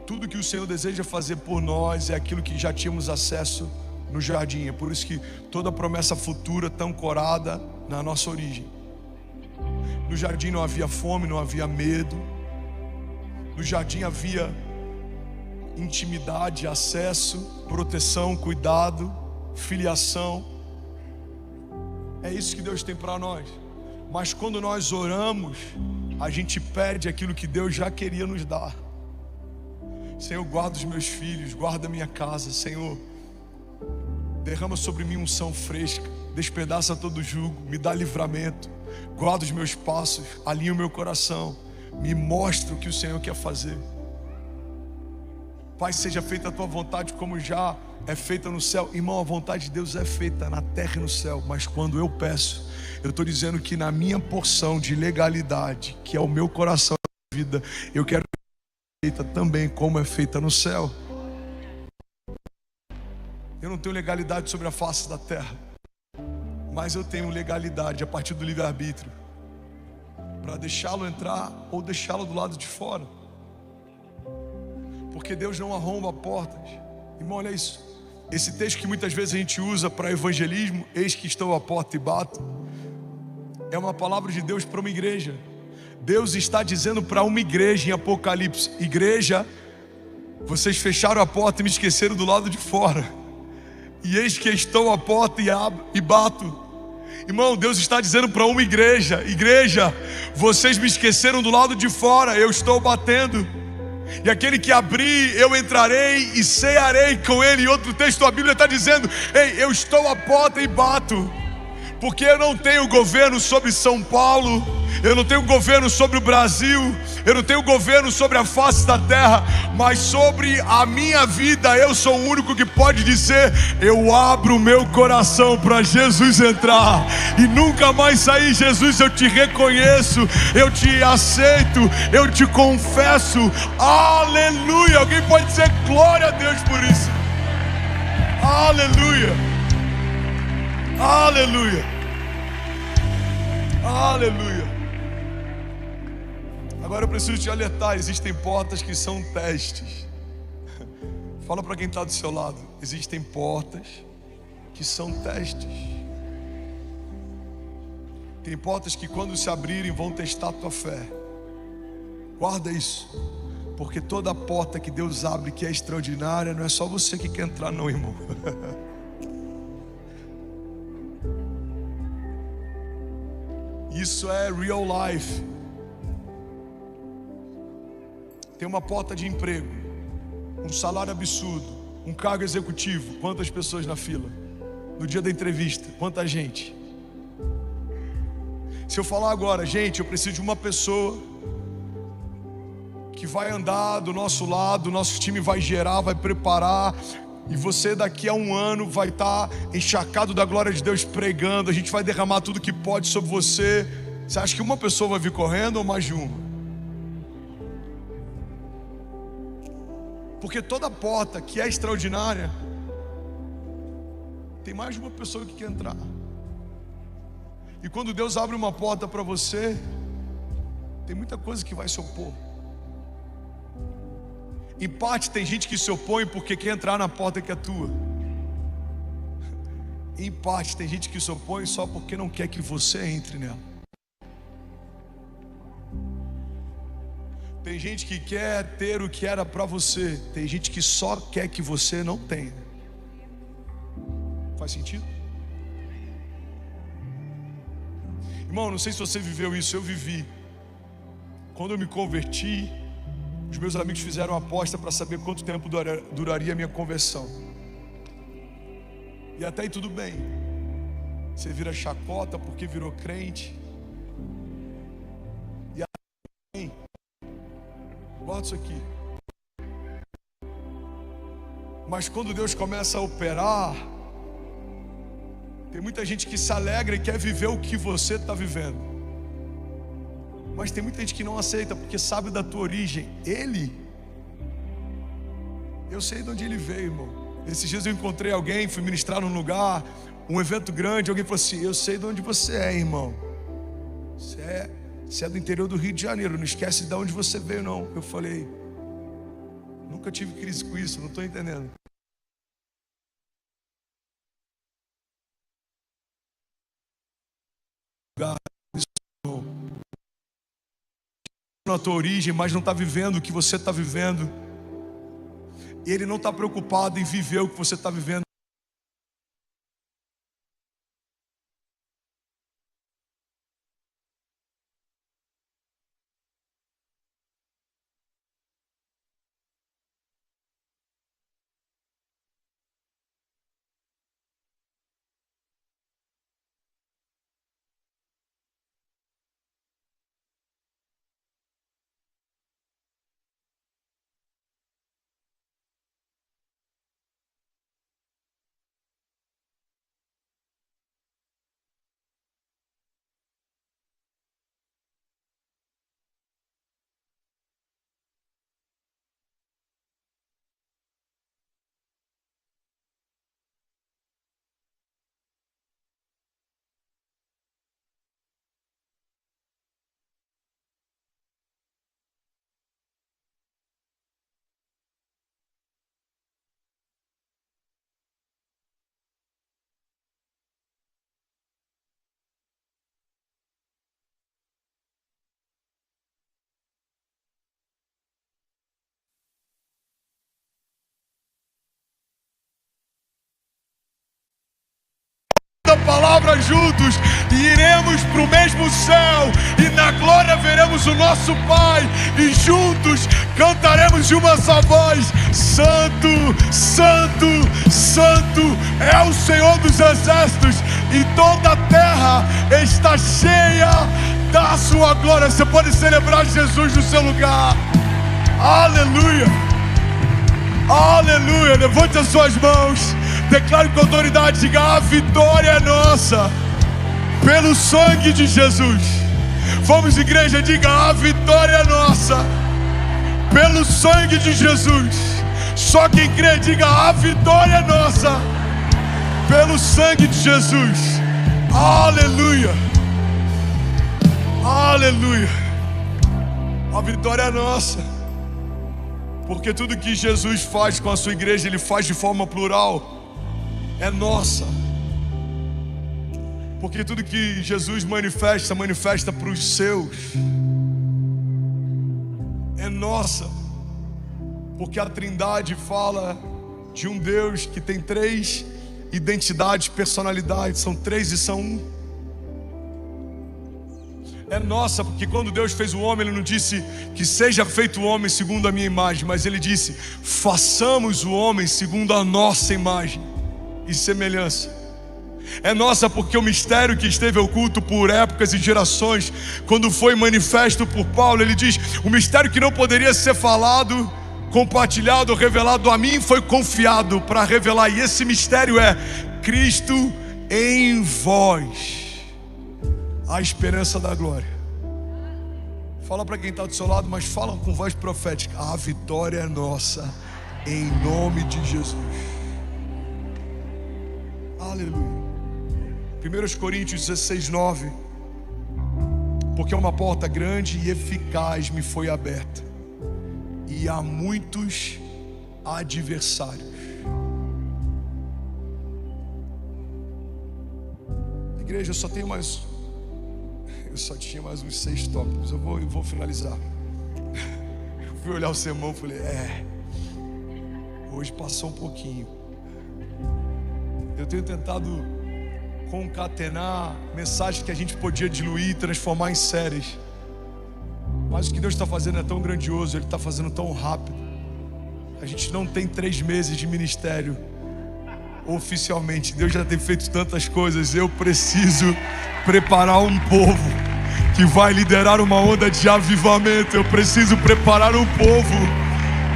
Tudo que o Senhor deseja fazer por nós é aquilo que já tínhamos acesso no jardim. É por isso que toda promessa futura está ancorada na nossa origem. No jardim não havia fome, não havia medo. No jardim havia intimidade, acesso, proteção, cuidado, filiação. É isso que Deus tem para nós. Mas quando nós oramos, a gente perde aquilo que Deus já queria nos dar. Senhor, guarda os meus filhos, guarda a minha casa. Senhor, derrama sobre mim unção fresca, despedaça todo jugo, me dá livramento, guarda os meus passos, alinha o meu coração, me mostra o que o Senhor quer fazer. Pai, seja feita a tua vontade como já é feita no céu. Irmão, a vontade de Deus é feita na terra e no céu. Mas quando eu peço, eu estou dizendo que na minha porção de legalidade, que é o meu coração e vida, eu quero que seja feita também como é feita no céu. Eu não tenho legalidade sobre a face da terra, mas eu tenho legalidade a partir do livre-arbítrio. para deixá-lo entrar ou deixá-lo do lado de fora. Porque Deus não arromba portas. Irmão, olha isso. Esse texto que muitas vezes a gente usa para evangelismo, eis que estou à porta e bato, é uma palavra de Deus para uma igreja. Deus está dizendo para uma igreja em Apocalipse: igreja, vocês fecharam a porta e me esqueceram do lado de fora, e eis que estou à porta e abro e bato. Irmão, Deus está dizendo para uma igreja: igreja, vocês me esqueceram do lado de fora, eu estou batendo, e aquele que abrir, eu entrarei e cearei com ele. Em outro texto a Bíblia está dizendo: ei, eu estou à porta e bato. Porque eu não tenho governo sobre São Paulo, eu não tenho governo sobre o Brasil, eu não tenho governo sobre a face da terra, mas sobre a minha vida eu sou o único que pode dizer: eu abro o meu coração para Jesus entrar e nunca mais sair. Jesus, eu te reconheço, eu te aceito, eu te confesso. Aleluia! Alguém pode dizer glória a Deus por isso? Aleluia! Aleluia, aleluia. Agora eu preciso te alertar: existem portas que são testes. Fala para quem está do seu lado: existem portas que são testes. Tem portas que quando se abrirem vão testar a tua fé. Guarda isso, porque toda porta que Deus abre que é extraordinária, não é só você que quer entrar não, irmão. Isso é real life. Tem uma porta de emprego, um salário absurdo, um cargo executivo. Quantas pessoas na fila? No dia da entrevista, quanta gente? Se eu falar agora: gente, eu preciso de uma pessoa que vai andar do nosso lado, nosso time vai gerar, vai preparar, e você daqui a um ano vai estar encharcado da glória de Deus pregando, a gente vai derramar tudo que pode sobre você. Você acha que uma pessoa vai vir correndo ou mais de uma? Porque toda porta que é extraordinária, tem mais de uma pessoa que quer entrar. E quando Deus abre uma porta para você, tem muita coisa que vai se opor. Em parte tem gente que se opõe porque quer entrar na porta que é tua. Em parte tem gente que se opõe só porque não quer que você entre nela. Tem gente que quer ter o que era para você. Tem gente que só quer que você não tenha. Faz sentido? Irmão, não sei se você viveu isso, eu vivi. Quando eu me converti, os meus amigos fizeram uma aposta para saber quanto tempo duraria a minha conversão. E até aí tudo bem. Você vira chacota porque virou crente. E aí, guarda isso aqui. Mas quando Deus começa a operar, tem muita gente que se alegra e quer viver o que você está vivendo. Mas tem muita gente que não aceita porque sabe da tua origem. Eu sei de onde ele veio, irmão. Esses dias eu encontrei alguém, fui ministrar num lugar, um evento grande. Alguém falou assim: eu sei de onde você é, irmão. Você é do interior do Rio de Janeiro, não esquece de onde você veio, não. Eu falei: nunca tive crise com isso, não estou entendendo. Na tua origem, mas não está vivendo o que você está vivendo. Ele não está preocupado em viver o que você está vivendo. palavra juntos e iremos para o mesmo céu, e na glória veremos o nosso Pai, e juntos cantaremos de uma só voz: Santo, Santo, Santo é o Senhor dos exércitos, e toda a terra está cheia da sua glória. Você pode celebrar Jesus no seu lugar. Aleluia, aleluia. Levante as suas mãos, declare com autoridade, diga: a vitória é nossa, pelo sangue de Jesus. Vamos, igreja, diga: a vitória é nossa, pelo sangue de Jesus. Só quem crê, diga: a vitória é nossa, pelo sangue de Jesus. Aleluia, aleluia. A vitória é nossa, porque tudo que Jesus faz com a sua igreja, Ele faz de forma plural, é nossa. Porque tudo que Jesus manifesta, manifesta para os seus, é nossa. Porque a Trindade fala de um Deus que tem 3 identidades, personalidades, são 3 e são 1. É nossa, porque quando Deus fez o homem, Ele não disse que seja feito o homem segundo a minha imagem, mas Ele disse: façamos o homem segundo a nossa imagem e semelhança. É nossa porque o mistério que esteve oculto por épocas e gerações, quando foi manifesto por Paulo, ele diz: o mistério que não poderia ser falado, compartilhado, revelado a mim, foi confiado para revelar. E esse mistério é Cristo em vós, a esperança da glória. Fala para quem está do seu lado, mas fala com voz profética: a vitória é nossa, em nome de Jesus. Aleluia. 1 Coríntios 16:9. Porque uma porta grande e eficaz me foi aberta, e há muitos adversários. Igreja, eu só tinha mais uns 6 tópicos. Eu vou finalizar. Eu fui olhar o sermão e falei: hoje passou um pouquinho. Eu tenho tentado concatenar mensagens que a gente podia diluir e transformar em séries. Mas o que Deus está fazendo é tão grandioso, Ele está fazendo tão rápido. A gente não tem 3 meses de ministério oficialmente. Deus já tem feito tantas coisas. Eu preciso preparar um povo que vai liderar uma onda de avivamento. Eu preciso preparar um povo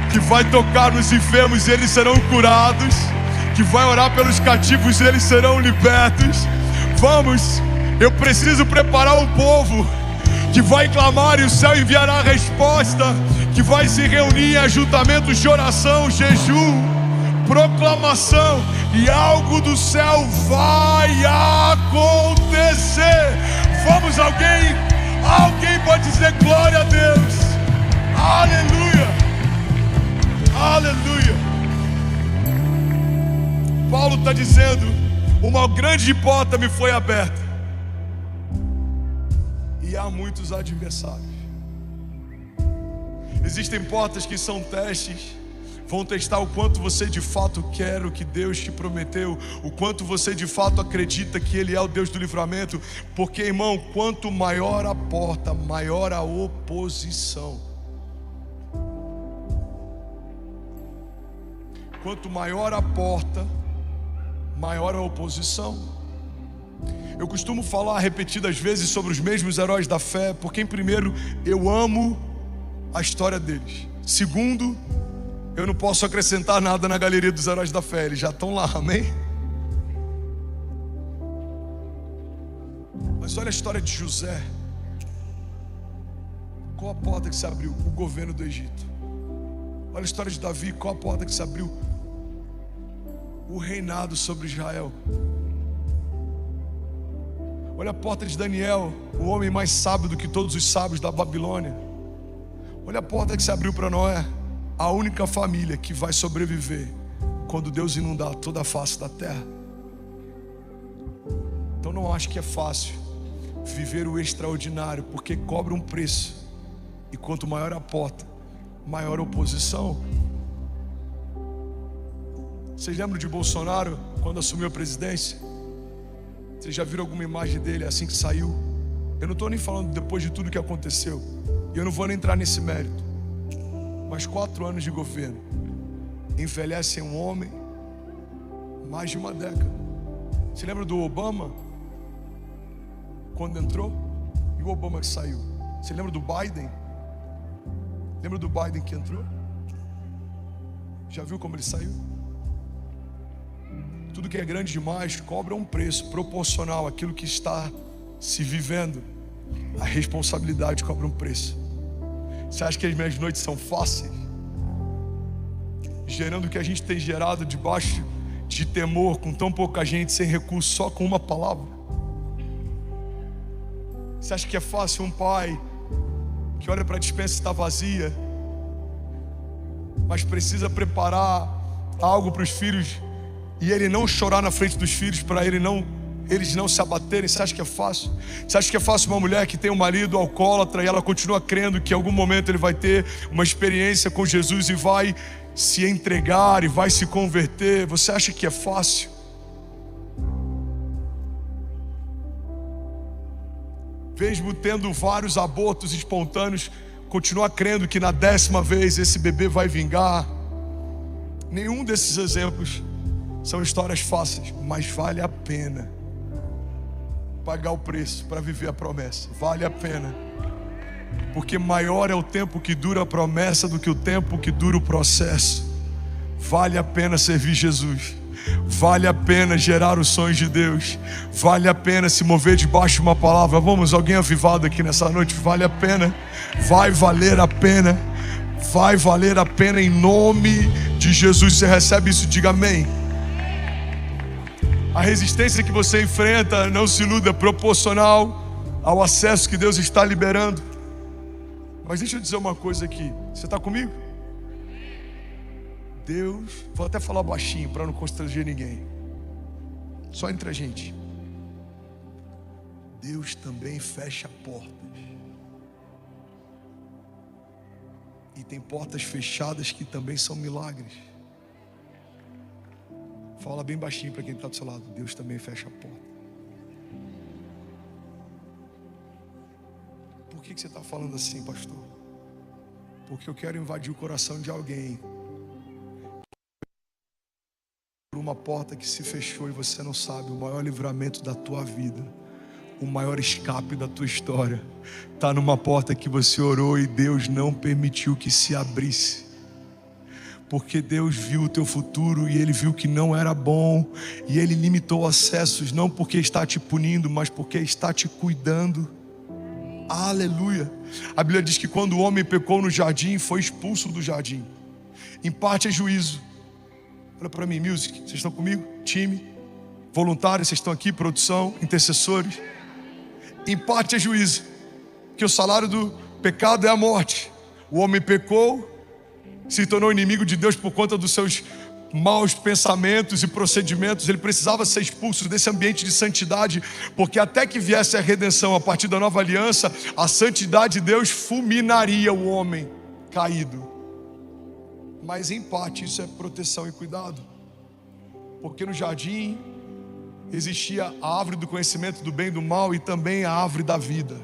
que vai tocar nos enfermos e eles serão curados, que vai orar pelos cativos e eles serão libertos. Vamos, eu preciso preparar um povo que vai clamar e o céu enviará a resposta, que vai se reunir em ajuntamentos de oração, jejum, proclamação, e algo do céu vai acontecer. Vamos, alguém pode dizer glória a Deus. Aleluia, aleluia. Paulo está dizendo: uma grande porta me foi aberta, e há muitos adversários. Existem portas que são testes, vão testar o quanto você de fato quer o que Deus te prometeu, o quanto você de fato acredita que Ele é o Deus do livramento. Porque, irmão, quanto maior a porta, maior a oposição. Quanto maior a porta, maior a oposição. Eu costumo falar repetidas vezes sobre os mesmos heróis da fé, porque, em primeiro, eu amo a história deles. Segundo, eu não posso acrescentar nada na galeria dos heróis da fé, eles já estão lá, amém? Mas olha a história de José. Qual a porta que se abriu? O governo do Egito. Olha a história de Davi. Qual a porta que se abriu? O reinado sobre Israel. Olha a porta de Daniel, o homem mais sábio do que todos os sábios da Babilônia. Olha a porta que se abriu para Noé, a única família que vai sobreviver quando Deus inundar toda a face da terra. Então não acho que é fácil viver o extraordinário, porque cobra um preço. E quanto maior a porta, maior a oposição. Vocês lembram de Bolsonaro quando assumiu a presidência? Vocês já viram alguma imagem dele assim que saiu? Eu não estou nem falando depois de tudo que aconteceu, e eu não vou nem entrar nesse mérito. Mas 4 anos de governo envelhecem um homem mais de uma década. Você lembra do Obama? Quando entrou? E o Obama que saiu? Você lembra do Biden? Lembra do Biden que entrou? Já viu como ele saiu? Tudo que é grande demais cobra um preço proporcional àquilo que está se vivendo. A responsabilidade cobra um preço. Você acha que as minhas noites são fáceis? Gerando o que a gente tem gerado debaixo de temor, com tão pouca gente, sem recurso, só com uma palavra? Você acha que é fácil um pai que olha para a despensa e está vazia, mas precisa preparar algo para os filhos, e ele não chorar na frente dos filhos para eles não se abaterem? Você acha que é fácil? Você acha que é fácil uma mulher que tem um marido alcoólatra e ela continua crendo que em algum momento ele vai ter uma experiência com Jesus e vai se entregar e vai se converter? Você acha que é fácil? Mesmo tendo vários abortos espontâneos, continua crendo que na 10ª vez esse bebê vai vingar. Nenhum desses exemplos são histórias fáceis, mas vale a pena pagar o preço para viver a promessa. Vale a pena, porque maior é o tempo que dura a promessa do que o tempo que dura o processo. Vale a pena servir Jesus. Vale a pena gerar os sonhos de Deus. Vale a pena se mover debaixo de uma palavra. Vamos, alguém avivado aqui nessa noite? Vale a pena. Vai valer a pena. Vai valer a pena em nome de Jesus. Você recebe isso? Diga amém. A resistência que você enfrenta, não se iluda, é proporcional ao acesso que Deus está liberando. Mas deixa eu dizer uma coisa aqui. Você está comigo? Deus, vou até falar baixinho para não constranger ninguém, só entre a gente. Deus também fecha portas. E tem portas fechadas que também são milagres. Fala bem baixinho para quem está do seu lado. Deus também fecha a porta. Por que você está falando assim, pastor? Porque eu quero invadir o coração de alguém por uma porta que se fechou e você não sabe. O maior livramento da tua vida, o maior escape da tua história, está numa porta que você orou e Deus não permitiu que se abrisse. Porque Deus viu o teu futuro e Ele viu que não era bom, e Ele limitou acessos, não porque está te punindo, mas porque está te cuidando. Aleluia. A Bíblia diz que quando o homem pecou no jardim, foi expulso do jardim. Em parte é juízo. Olha para mim, music, vocês estão comigo? Time, voluntários, vocês estão aqui, produção, intercessores. Em parte é juízo, que o salário do pecado é a morte. O homem pecou, se tornou inimigo de Deus por conta dos seus maus pensamentos e procedimentos. Ele precisava ser expulso desse ambiente de santidade, porque até que viesse a redenção a partir da nova aliança, a santidade de Deus fulminaria o homem caído. Mas em parte isso é proteção e cuidado, porque no jardim existia a árvore do conhecimento do bem e do mal e também a árvore da vida.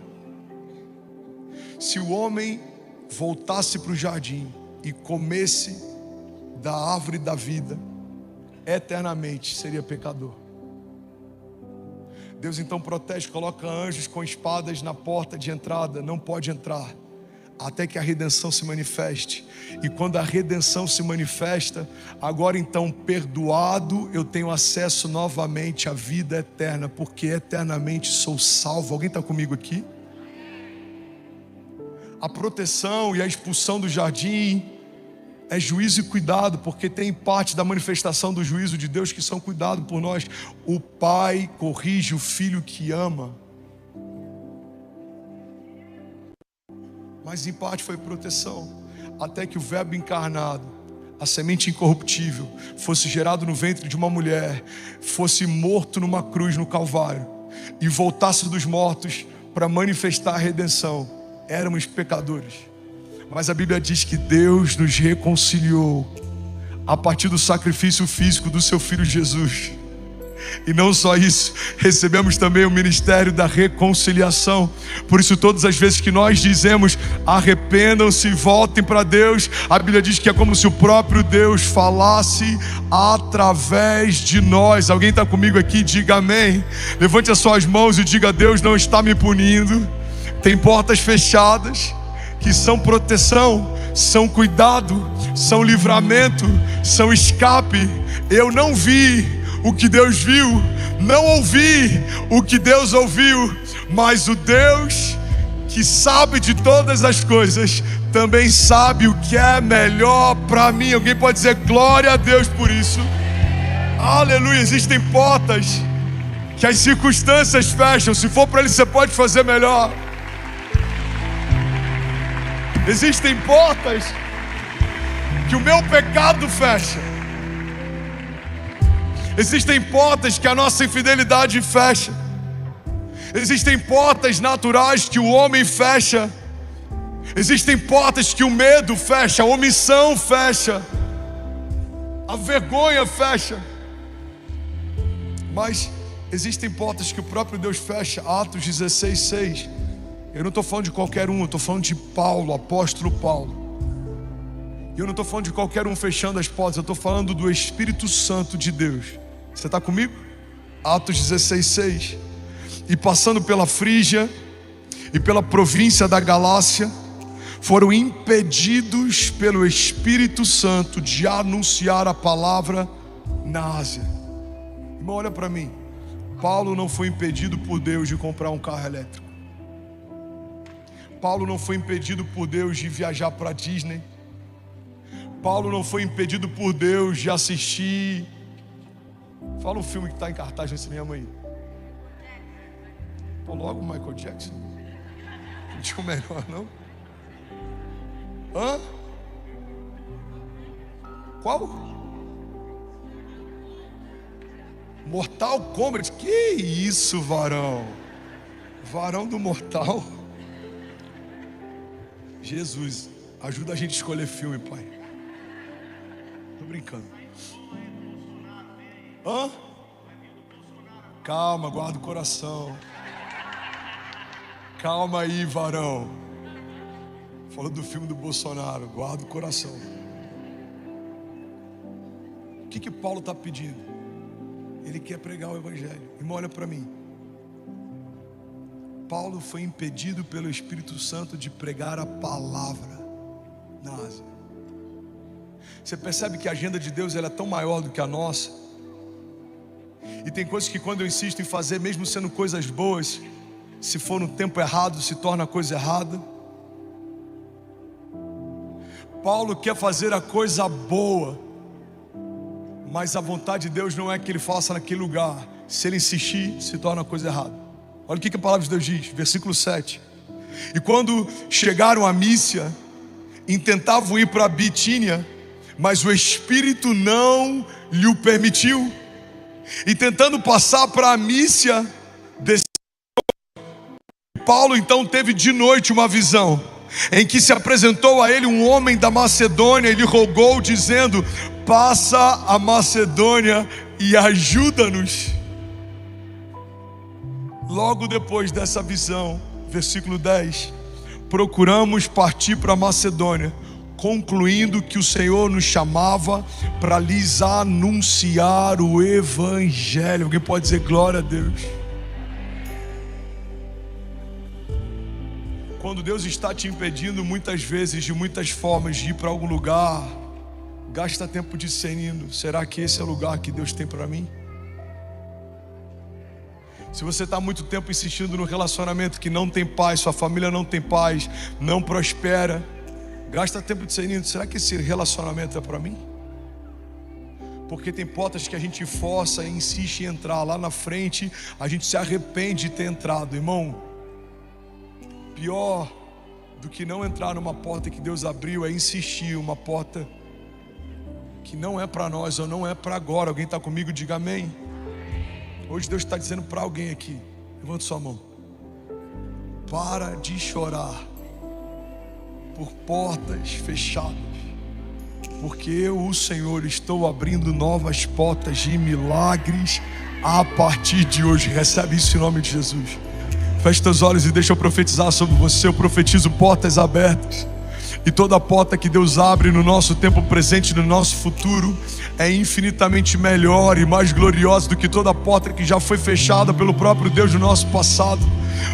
Se o homem voltasse para o jardim e comesse da árvore da vida, eternamente seria pecador. Deus então protege, coloca anjos com espadas na porta de entrada. Não pode entrar até que a redenção se manifeste. E quando a redenção se manifesta, agora então, perdoado, eu tenho acesso novamente à vida eterna, porque eternamente sou salvo. Alguém está comigo aqui? A proteção e a expulsão do jardim é juízo e cuidado, porque tem parte da manifestação do juízo de Deus que são cuidado por nós. O pai corrige o filho que ama. Mas em parte foi proteção, até que o verbo encarnado, a semente incorruptível, fosse gerado no ventre de uma mulher, fosse morto numa cruz no Calvário e voltasse dos mortos para manifestar a redenção. Éramos pecadores, mas a Bíblia diz que Deus nos reconciliou a partir do sacrifício físico do seu Filho Jesus. E não só isso, recebemos também o ministério da reconciliação. Por isso todas as vezes que nós dizemos arrependam-se e voltem para Deus, a Bíblia diz que é como se o próprio Deus falasse através de nós. Alguém está comigo aqui? Diga amém. Levante as suas mãos e diga: Deus não está me punindo. Tem portas fechadas que são proteção, são cuidado, são livramento, são escape. Eu não vi o que Deus viu, não ouvi o que Deus ouviu, mas o Deus que sabe de todas as coisas também sabe o que é melhor para mim. Alguém pode dizer glória a Deus por isso? Aleluia. Existem portas que as circunstâncias fecham. Se for para Ele, você pode fazer melhor. Existem portas que o meu pecado fecha. Existem portas que a nossa infidelidade fecha. Existem portas naturais que o homem fecha. Existem portas que o medo fecha, a omissão fecha, a vergonha fecha. Mas existem portas que o próprio Deus fecha. Atos 16:6. Eu não estou falando de qualquer um, eu estou falando de Paulo, apóstolo Paulo. E eu não estou falando de qualquer um fechando as portas, eu estou falando do Espírito Santo de Deus. Você está comigo? Atos 16:6. E passando pela Frígia e pela província da Galácia, foram impedidos pelo Espírito Santo de anunciar a palavra na Ásia. Irmão, olha para mim. Paulo não foi impedido por Deus de comprar um carro elétrico. Paulo não foi impedido por Deus de viajar para Disney. Paulo não foi impedido por Deus de assistir. Fala um filme que está em cartaz nesse cinema aí. Pô, logo Michael Jackson. Não tinha o melhor, não? Hã? Qual? Mortal Kombat? Que isso, varão? Varão do Mortal? Jesus, ajuda a gente a escolher filme, Pai. Tô brincando. Hã? Calma, guarda o coração. Calma aí, varão. Falou do filme do Bolsonaro, guarda o coração. O que Paulo está pedindo? Ele quer pregar o Evangelho. Irmão, olha para mim. Paulo foi impedido pelo Espírito Santo de pregar a palavra na Ásia. Você percebe que a agenda de Deus ela é tão maior do que a nossa? E tem coisas que quando eu insisto em fazer, mesmo sendo coisas boas, se for no tempo errado, se torna coisa errada. Paulo quer fazer a coisa boa, mas a vontade de Deus não é que ele faça naquele lugar. Se ele insistir, se torna coisa errada. Olha o que a palavra de Deus diz, versículo 7. E quando chegaram a Mísia, intentavam ir para Bitínia, mas o Espírito não lhe permitiu. E tentando passar para a Mísia, Paulo então teve de noite uma visão, em que se apresentou a ele um homem da Macedônia. Ele rogou dizendo: passa a Macedônia e ajuda-nos. Logo depois dessa visão, versículo 10, procuramos partir para a Macedônia, concluindo que o Senhor nos chamava para lhes anunciar o Evangelho. Alguém pode dizer glória a Deus? Quando Deus está te impedindo muitas vezes, de muitas formas, de ir para algum lugar, gasta tempo discernindo: será que esse é o lugar que Deus tem para mim? Se você está muito tempo insistindo no relacionamento que não tem paz, sua família não tem paz, não prospera, gasta tempo discernindo: será que esse relacionamento é para mim? Porque tem portas que a gente força e insiste em entrar, lá na frente a gente se arrepende de ter entrado. Irmão, pior do que não entrar numa porta que Deus abriu é insistir uma porta que não é para nós ou não é para agora. Alguém está comigo? Diga amém. Hoje Deus está dizendo para alguém aqui, levanta sua mão: para de chorar por portas fechadas, porque eu, o Senhor, estou abrindo novas portas de milagres A partir de hoje, recebe isso em nome de Jesus. Feche teus olhos e deixa eu profetizar sobre você. Eu profetizo portas abertas. E toda porta que Deus abre no nosso tempo presente, no nosso futuro, é infinitamente melhor e mais gloriosa do que toda porta que já foi fechada pelo próprio Deus no nosso passado.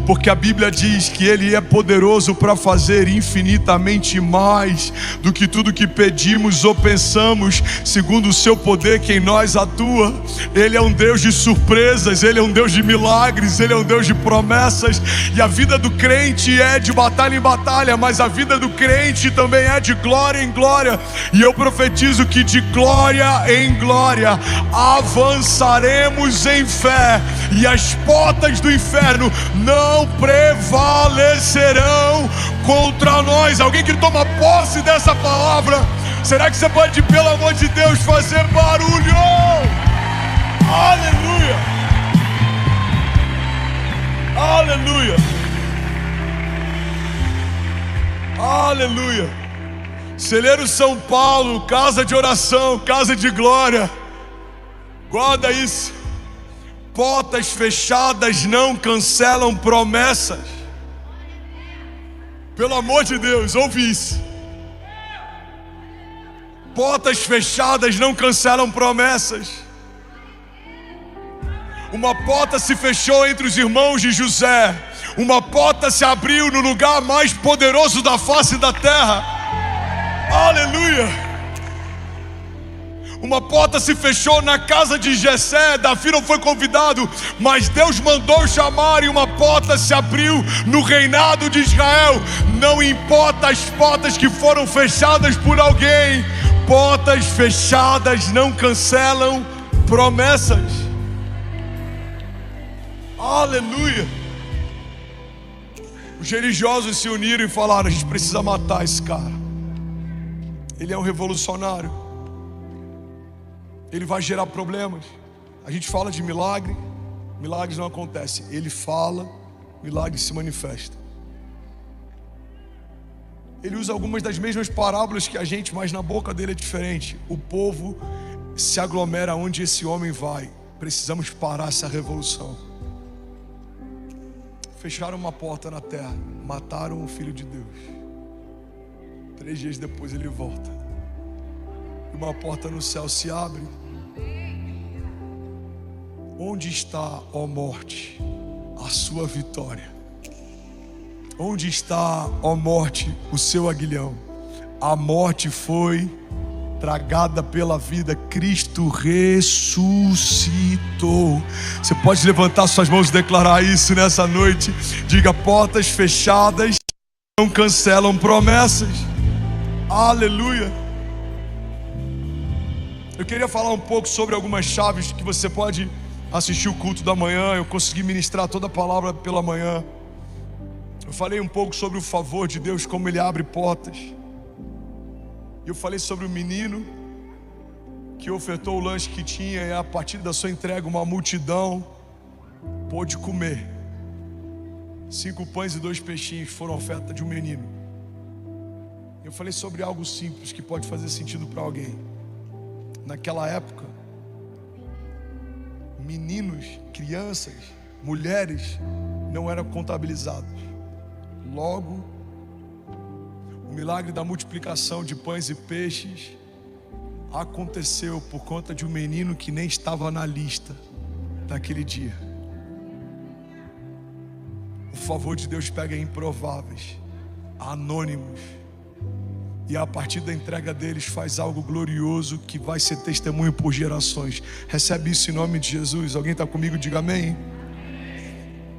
Porque a Bíblia diz que Ele é poderoso para fazer infinitamente mais do que tudo que pedimos ou pensamos, segundo o seu poder que em nós atua. Ele é um Deus de surpresas, Ele é um Deus de milagres, Ele é um Deus de promessas. E a vida do crente é de batalha em batalha, mas a vida do crente também é de glória em glória. E eu profetizo que de glória em glória avançaremos em fé, e as portas do inferno não prevalecerão contra nós. Alguém que toma posse dessa palavra? Será que você pode, pelo amor de Deus, fazer barulho? Aleluia! Aleluia! Aleluia! Celeiro São Paulo, casa de oração, casa de glória. Guarda isso. Portas fechadas não cancelam promessas. Pelo amor de Deus, ouve isso. Portas fechadas não cancelam promessas. Uma porta se fechou entre os irmãos de José. Uma porta se abriu no lugar mais poderoso da face da terra. Aleluia! Uma porta se fechou na casa de Jessé. Davi não foi convidado, mas Deus mandou chamar, e uma porta se abriu no reinado de Israel. Não importa as portas que foram fechadas por alguém, portas fechadas não cancelam promessas. Aleluia! Os religiosos se uniram e falaram: a gente precisa matar esse cara. Ele é um revolucionário. Ele vai gerar problemas. A gente fala de milagre, milagres não acontecem. Ele fala, milagres se manifestam. Ele usa algumas das mesmas parábolas que a gente, mas na boca dele é diferente. O povo se aglomera onde esse homem vai. Precisamos parar essa revolução. Fecharam uma porta na terra, mataram o Filho de Deus. 3 dias depois ele volta. Uma porta no céu se abre. Onde está, ó morte, a sua vitória? Onde está, ó morte, o seu aguilhão? A morte foi tragada pela vida. Cristo ressuscitou. Você pode levantar suas mãos e declarar isso nessa noite. Diga: portas fechadas não cancelam promessas. Aleluia. Eu queria falar um pouco sobre algumas chaves que você pode assistir o culto da manhã. Eu consegui ministrar toda a palavra pela manhã. Eu falei um pouco sobre o favor de Deus, como Ele abre portas. Eu falei sobre o menino que ofertou o lanche que tinha, e a partir da sua entrega uma multidão pôde comer. 5 pães e 2 peixinhos foram oferta de um menino. Eu falei sobre algo simples que pode fazer sentido para alguém. Naquela época, meninos, crianças, mulheres não eram contabilizados. Logo, o milagre da multiplicação de pães e peixes aconteceu por conta de um menino que nem estava na lista daquele dia. O favor de Deus pega improváveis, anônimos, e a partir da entrega deles faz algo glorioso que vai ser testemunho por gerações. Recebe isso em nome de Jesus. Alguém está comigo? Diga amém.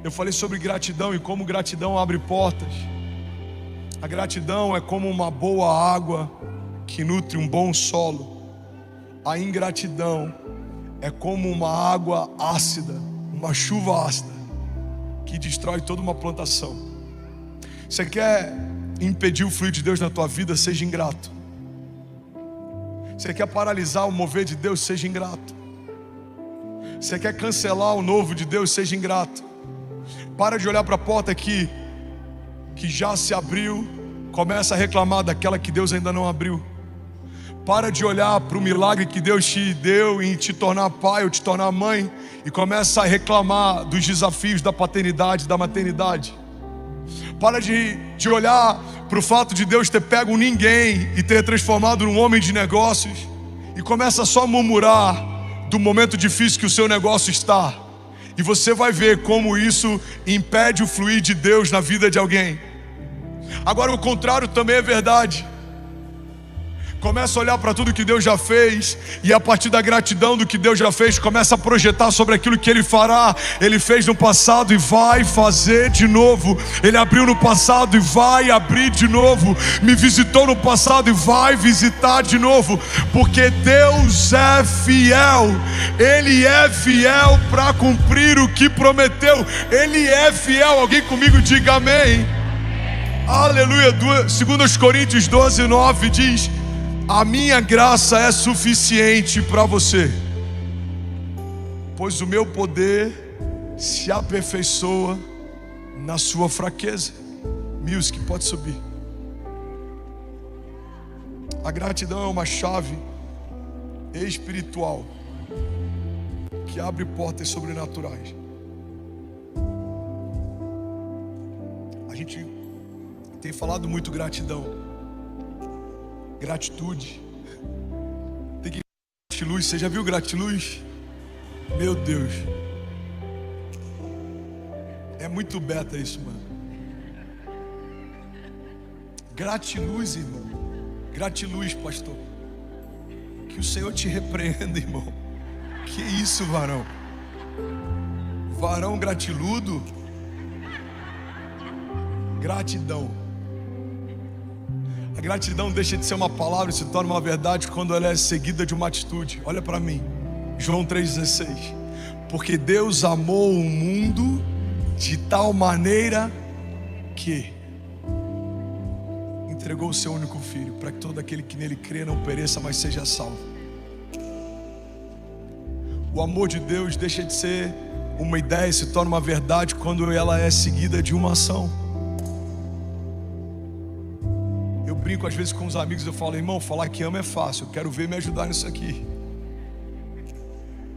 Eu falei sobre gratidão e como gratidão abre portas. A gratidão é como uma boa água que nutre um bom solo. A ingratidão é como uma água ácida, uma chuva ácida, que destrói toda uma plantação. Você quer impedir o fluir de Deus na tua vida? Seja ingrato. Você quer paralisar o mover de Deus? Seja ingrato. Você quer cancelar o novo de Deus? Seja ingrato. Para de olhar para a porta aqui que já se abriu, começa a reclamar daquela que Deus ainda não abriu. Para de olhar para o milagre que Deus te deu em te tornar pai ou te tornar mãe e começa a reclamar dos desafios da paternidade, da maternidade. Para de olhar para o fato de Deus ter pego um ninguém e ter transformado num homem de negócios e começa só a murmurar do momento difícil que o seu negócio está. E você vai ver como isso impede o fluir de Deus na vida de alguém. Agora o contrário também é verdade. Começa a olhar para tudo que Deus já fez e a partir da gratidão do que Deus já fez, começa a projetar sobre aquilo que Ele fará. Ele fez no passado e vai fazer de novo. Ele abriu no passado e vai abrir de novo. Me visitou no passado e vai visitar de novo. Porque Deus é fiel. Ele é fiel para cumprir o que prometeu. Ele é fiel. Alguém comigo diga amém. Aleluia. 2 Coríntios 12:9 diz: a minha graça é suficiente para você, pois o meu poder se aperfeiçoa na sua fraqueza. Music, pode subir. A gratidão é uma chave espiritual que abre portas sobrenaturais. A gente tem falado muito gratidão. Gratitude. Tem que gratiluz. Você já viu gratiluz? Meu Deus. É muito beta isso, mano. Gratiluz, irmão. Gratiluz, pastor. Que o Senhor te repreenda, irmão. Que isso, varão? Varão gratiludo. Gratidão. A gratidão deixa de ser uma palavra e se torna uma verdade quando ela é seguida de uma atitude. Olha para mim, João 3,16. Porque Deus amou o mundo de tal maneira que entregou o seu único filho, para que todo aquele que nele crê não pereça, mas seja salvo. O amor de Deus deixa de ser uma ideia e se torna uma verdade quando ela é seguida de uma ação. Eu brinco às vezes com os amigos, eu falo: irmão, falar que ama é fácil, eu quero ver me ajudar nisso aqui.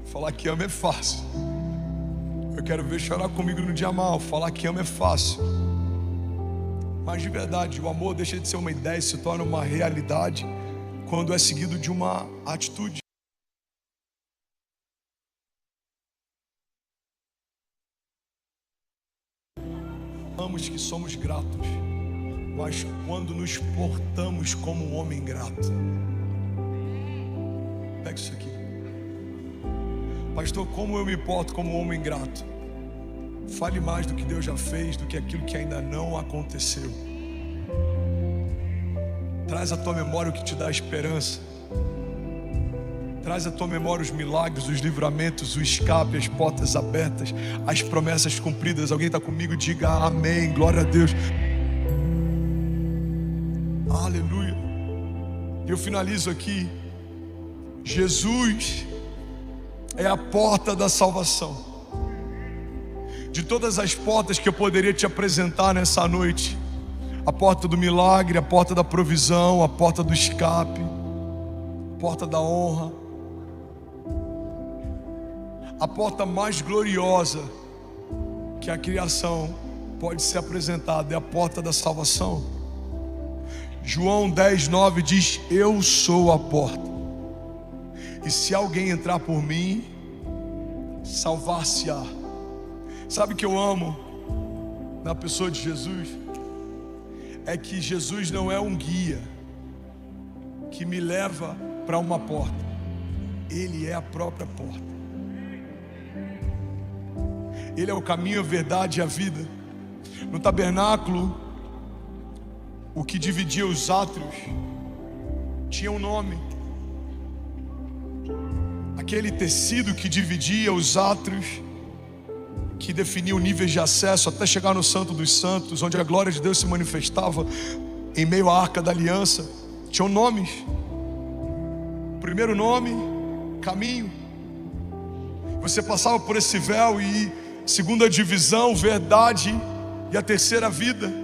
Falar que ama é fácil, eu quero ver chorar comigo no dia mal. Falar que ama é fácil, mas de verdade, o amor deixa de ser uma ideia e se torna uma realidade quando é seguido de uma atitude. Amamos que somos gratos, mas quando nos portamos como um homem grato. Pega isso aqui. Pastor, como eu me porto como um homem grato? Fale mais do que Deus já fez do que aquilo que ainda não aconteceu. Traz à tua memória o que te dá esperança. Traz à tua memória os milagres, os livramentos, o escape, as portas abertas, as promessas cumpridas. Alguém está comigo? Diga amém, glória a Deus. Aleluia. Eu finalizo aqui. Jesus é a porta da salvação. De todas as portas que eu poderia te apresentar nessa noite, a porta do milagre, a porta da provisão, a porta do escape, a porta da honra, a porta mais gloriosa que a criação pode ser apresentada é a porta da salvação. João 10:9 diz: eu sou a porta, e se alguém entrar por mim, salvar-se-á. Sabe o que eu amo na pessoa de Jesus? É que Jesus não é um guia que me leva para uma porta. Ele é a própria porta. Ele é o caminho, a verdade e a vida. No tabernáculo, o que dividia os átrios tinha um nome. Aquele tecido que dividia os átrios, que definia o nível de acesso até chegar no Santo dos Santos, onde a glória de Deus se manifestava em meio à Arca da Aliança, tinham nomes. O primeiro nome, caminho. Você passava por esse véu e segunda divisão, verdade, e a terceira, vida.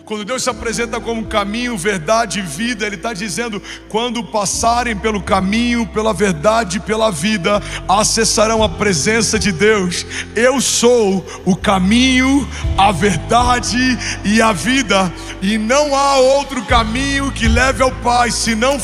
Quando Deus se apresenta como caminho, verdade e vida, Ele está dizendo: quando passarem pelo caminho, pela verdade e pela vida, acessarão a presença de Deus. Eu sou o caminho, a verdade e a vida, e não há outro caminho que leve ao Pai senão